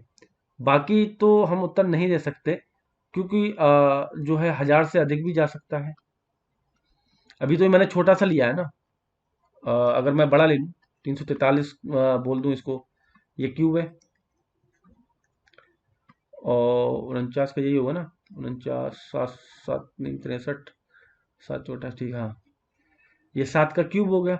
बाकी तो हम उत्तर नहीं दे सकते, क्योंकि जो है 1000 से अधिक भी जा सकता है। अभी तो ये मैंने छोटा सा लिया है ना, अगर मैं बड़ा ले लूँ 343 बोल दूं इसको, ये क्यूब है, और 49 का यही होगा ना, 49 7 7 नहीं 63 7 चौटा, ठीक है, हाँ ये 7 का क्यूब हो गया,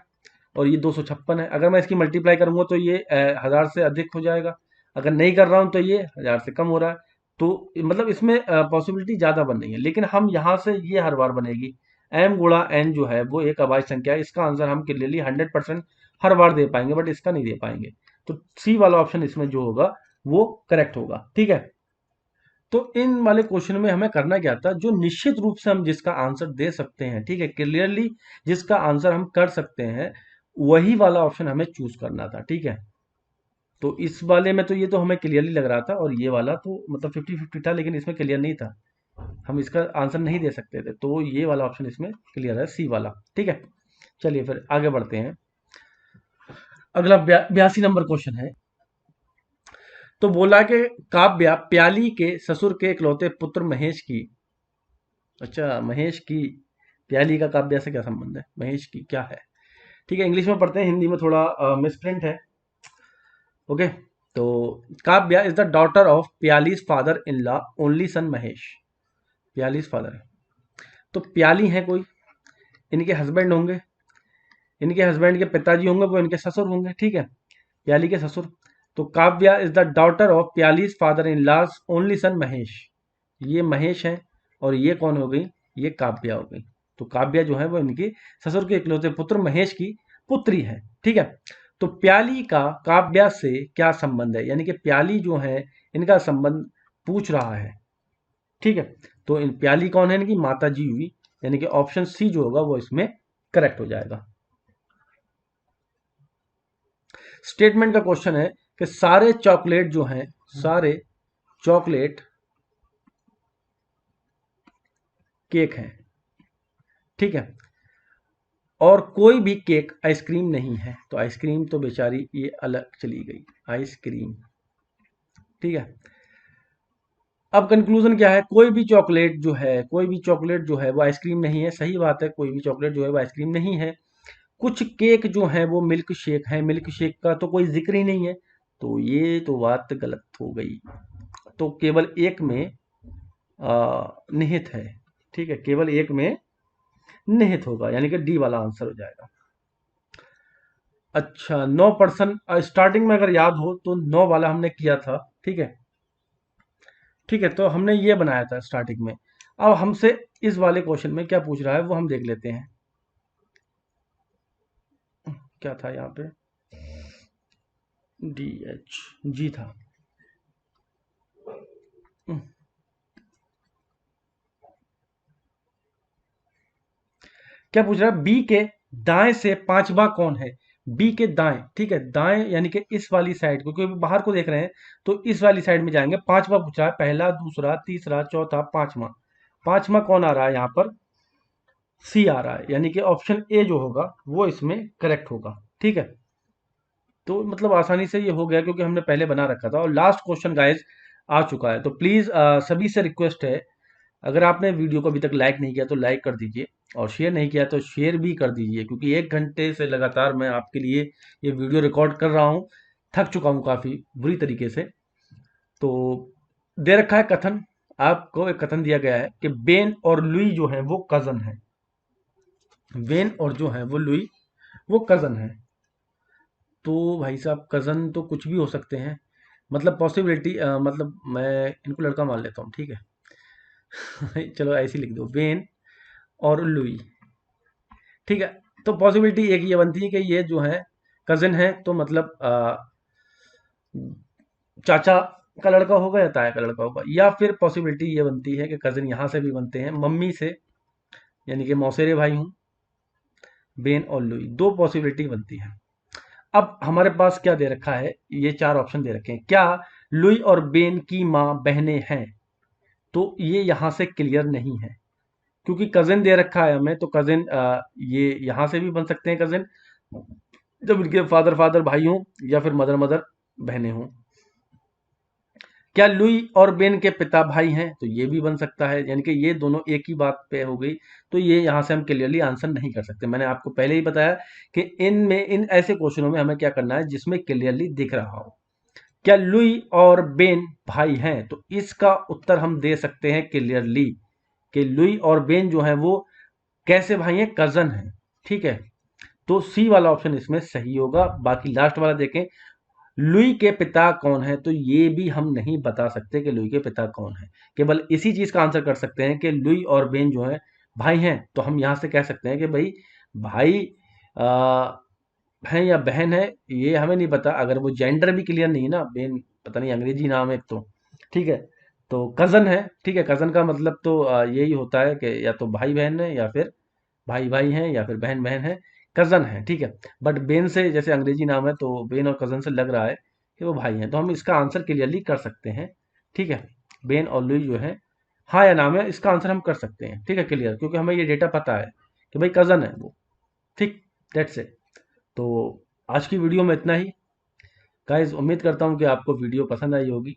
और ये 256 है। अगर मैं इसकी मल्टीप्लाई करूंगा तो ये 1000 से अधिक हो जाएगा, अगर नहीं कर रहा हूं तो ये 1000 से कम हो रहा है। तो मतलब इसमें पॉसिबिलिटी ज़्यादा बन रही है, लेकिन हम यहाँ से ये हर बार बनेगी, एम गुणा एन जो है वो एक अभाज्य संख्या है, इसका आंसर हम क्लियरली 100% हर बार दे पाएंगे, बट इसका नहीं दे पाएंगे। तो सी वाला ऑप्शन इसमें जो होगा वो करेक्ट होगा। ठीक है, तो इन वाले क्वेश्चन में हमें करना क्या था, जो निश्चित रूप से हम जिसका आंसर दे सकते हैं, ठीक है, क्लियरली जिसका आंसर हम कर सकते हैं, वही वाला ऑप्शन हमें चूज करना था। ठीक है, तो इस वाले में तो ये तो हमें क्लियरली लग रहा था, और ये वाला तो मतलब 50-50 था, लेकिन इसमें क्लियर नहीं था, हम इसका आंसर नहीं दे सकते थे, तो ये वाला ऑप्शन इसमें क्लियर है, सी वाला। ठीक है, चलिए फिर आगे बढ़ते हैं। अगला 82 नंबर क्वेश्चन है, तो बोला कि काव्या प्याली के ससुर के इकलौते पुत्र महेश की। अच्छा, महेश की प्याली का काव्या से क्या संबंध है, महेश की क्या है? ठीक है, इंग्लिश में पढ़ते हैं, हिंदी में थोड़ा मिसप्रिंट है। ओके, तो Kavya is the daughter of Pyali's father in law only son Mahesh. Pyali's father है, तो प्याली है कोई, इनके हस्बैंड होंगे, इनके हस्बैंड के पिताजी होंगे, वो इनके ससुर होंगे। ठीक है, प्याली के ससुर। तो Kavya is the daughter of Pyali's father in laws only son Mahesh. ये महेश है, और ये कौन हो गई, ये काव्या हो गई। तो काव्या जो है वो इनकी ससुर के इकलौते पुत्र महेश की पुत्री है। ठीक है, तो प्याली का काव्या से क्या संबंध है, यानी कि प्याली जो है इनका संबंध पूछ रहा है। ठीक है, तो इन प्याली कौन है, इनकी माता जी हुई, यानी कि ऑप्शन सी जो होगा वो इसमें करेक्ट हो जाएगा। स्टेटमेंट का क्वेश्चन है कि सारे चॉकलेट जो हैं, सारे चॉकलेट केक हैं। ठीक है, और कोई भी केक आइसक्रीम नहीं है। तो आइसक्रीम तो बेचारी ये अलग चली गई, आइसक्रीम। ठीक है, अब कंक्लूजन क्या है, कोई भी चॉकलेट जो है, कोई भी चॉकलेट जो है वो आइसक्रीम नहीं है। सही बात है, कोई भी चॉकलेट जो है वो आइसक्रीम नहीं है। कुछ केक जो है वो मिल्क शेक है, मिल्क शेक का तो कोई जिक्र ही नहीं है। तो ये तो बात गलत हो गई। तो केवल एक में निहित है। ठीक है, केवल एक में निहित होगा, यानी कि डी वाला आंसर हो जाएगा। अच्छा, 9%, स्टार्टिंग में अगर याद हो तो 9 वाला हमने किया था। ठीक है, ठीक है, तो हमने ये बनाया था स्टार्टिंग में। अब हमसे इस वाले क्वेश्चन में क्या पूछ रहा है वो हम देख लेते हैं। क्या था यहाँ पे, डी एच जी था। क्या पूछ रहा है, बी के दाएं से पांचवा कौन है। बी के दाएं, ठीक है, दाएं यानी कि इस वाली साइड को, क्योंकि बाहर को देख रहे हैं तो इस वाली साइड में जाएंगे। पांचवा पूछा है, पहला, दूसरा, तीसरा, चौथा, पांचवा। पांचवा कौन आ रहा है यहाँ पर, सी आ रहा है, यानी कि ऑप्शन ए जो होगा वो इसमें करेक्ट होगा। ठीक है, तो मतलब आसानी से ये हो गया क्योंकि हमने पहले बना रखा था। और लास्ट क्वेश्चन गाइज आ चुका है, तो प्लीज सभी से रिक्वेस्ट है, अगर आपने वीडियो को अभी तक लाइक नहीं किया तो लाइक कर दीजिए, और शेयर नहीं किया तो शेयर भी कर दीजिए, क्योंकि 1 घंटे से लगातार मैं आपके लिए ये वीडियो रिकॉर्ड कर रहा हूँ। थक चुका हूँ काफ़ी बुरी तरीके से। तो दे रखा है कथन, आपको एक कथन दिया गया है कि बेन और लुई जो है वो कजन है। बेन और जो है वो लुई, वो कजन है। तो भाई साहब, कजन तो कुछ भी हो सकते हैं, मतलब पॉसिबिलिटी, मतलब मैं इनको लड़का मान लेता हूँ। ठीक है चलो ऐसे ही लिख दो, बेन और लुई। ठीक है, तो पॉसिबिलिटी एक ये बनती है कि ये जो है कजिन है, तो मतलब चाचा का लड़का होगा या ताया का लड़का होगा। या फिर पॉसिबिलिटी ये बनती है कि कजिन यहाँ से भी बनते हैं, मम्मी से, यानी कि मौसेरे भाई हूँ, बेन और लुई, दो पॉसिबिलिटी बनती है। अब हमारे पास क्या दे रखा है, ये 4 ऑप्शन दे रखे हैं। क्या लुई और बेन की माँ बहनें हैं, तो ये यहाँ से क्लियर नहीं है, क्योंकि कजिन दे रखा है हमें, तो कजिन ये यहाँ से भी बन सकते हैं कजिन, जब इनके फादर फादर भाई हों या फिर मदर मदर बहनें हों। क्या लुई और बेन के पिता भाई हैं, तो ये भी बन सकता है, यानी कि ये दोनों एक ही बात पे हो गई। तो ये यहाँ से हम क्लियरली आंसर नहीं कर सकते। मैंने आपको पहले ही बताया कि इनमें, इन ऐसे क्वेश्चनों में हमें क्या करना है जिसमें क्लियरली दिख रहा हो। क्या लुई और बेन भाई हैं, तो इसका उत्तर हम दे सकते हैं क्लियरली कि लुई और बेन जो है वो कैसे भाई हैं, कजन हैं। ठीक है, तो सी वाला ऑप्शन इसमें सही होगा। बाकी लास्ट वाला देखें, लुई के पिता कौन है, तो ये भी हम नहीं बता सकते कि लुई के पिता कौन है। केवल इसी चीज का आंसर कर सकते हैं कि लुई और बेन जो है भाई हैं, तो हम यहां से कह सकते हैं कि भाई भाई आ, है या बहन है, ये हमें नहीं पता। अगर वो जेंडर भी क्लियर नहीं है ना, बेन पता नहीं अंग्रेजी नाम है एक तो। ठीक है, तो कजन है। ठीक है, कजन का मतलब तो यही होता है कि या तो भाई बहन है, या फिर भाई भाई हैं, या फिर बहन बहन है, कजन है। ठीक है, बट बेन से जैसे अंग्रेजी नाम है, तो बेन और कजन से लग रहा है कि वो भाई हैं, तो हम इसका आंसर क्लियरली कर सकते हैं। ठीक है, बेन और लुई जो है हाँ या नाम है, इसका आंसर हम कर सकते हैं। ठीक है, क्लियर, क्योंकि हमें ये डेटा पता है कि भाई कजन है वो। ठीक, दैट्स इट। तो आज की वीडियो में इतना ही। गाइस उम्मीद करता हूँ कि आपको वीडियो पसंद आई होगी।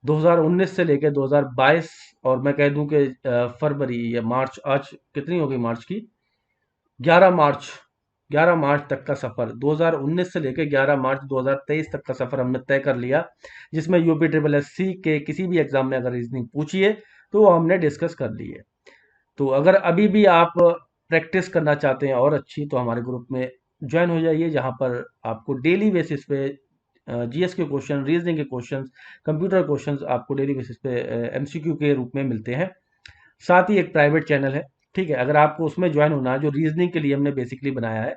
2019 से लेकर 2022 और मैं कह दूं कि फरवरी या मार्च, आज कितनी होगी मार्च की, 11 मार्च, 11 मार्च तक का सफ़र, 2019 से लेकर 11 मार्च 2023 तक का सफ़र हमने तय कर लिया, जिसमें यूपी ट्रिपल एस सी के किसी भी एग्जाम में अगर रीजनिंग पूछी है तो वो हमने डिस्कस कर ली है। तो अगर अभी भी आप प्रैक्टिस करना चाहते हैं और अच्छी, तो हमारे ग्रुप में ज्वाइन हो जाइए, जहाँ पर आपको डेली बेसिस पे जीएस के क्वेश्चन, रीजनिंग के क्वेश्चंस, कंप्यूटर क्वेश्चंस आपको डेली बेसिस पे एमसीक्यू के रूप में मिलते हैं। साथ ही एक प्राइवेट चैनल है, ठीक है, अगर आपको उसमें ज्वाइन होना है, जो रीजनिंग के लिए हमने बेसिकली बनाया है,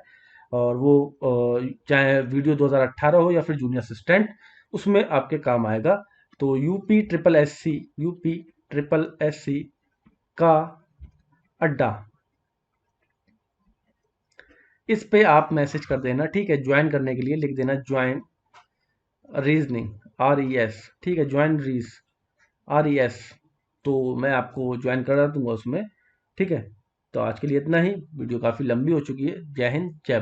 और वो चाहे वीडियो 2018 हो या फिर जूनियर असिस्टेंट, उसमें आपके काम आएगा। तो यूपी ट्रिपल एस सी का अड्डा, इस पे आप मैसेज कर देना, ठीक है, ज्वाइन करने के लिए लिख देना ज्वाइन रीजनिंग, RES, ठीक है, ज्वाइन RES, तो मैं आपको ज्वाइन करा दूंगा उसमें, ठीक है। तो आज के लिए इतना ही, वीडियो काफ़ी लंबी हो चुकी है। जय हिंद, जय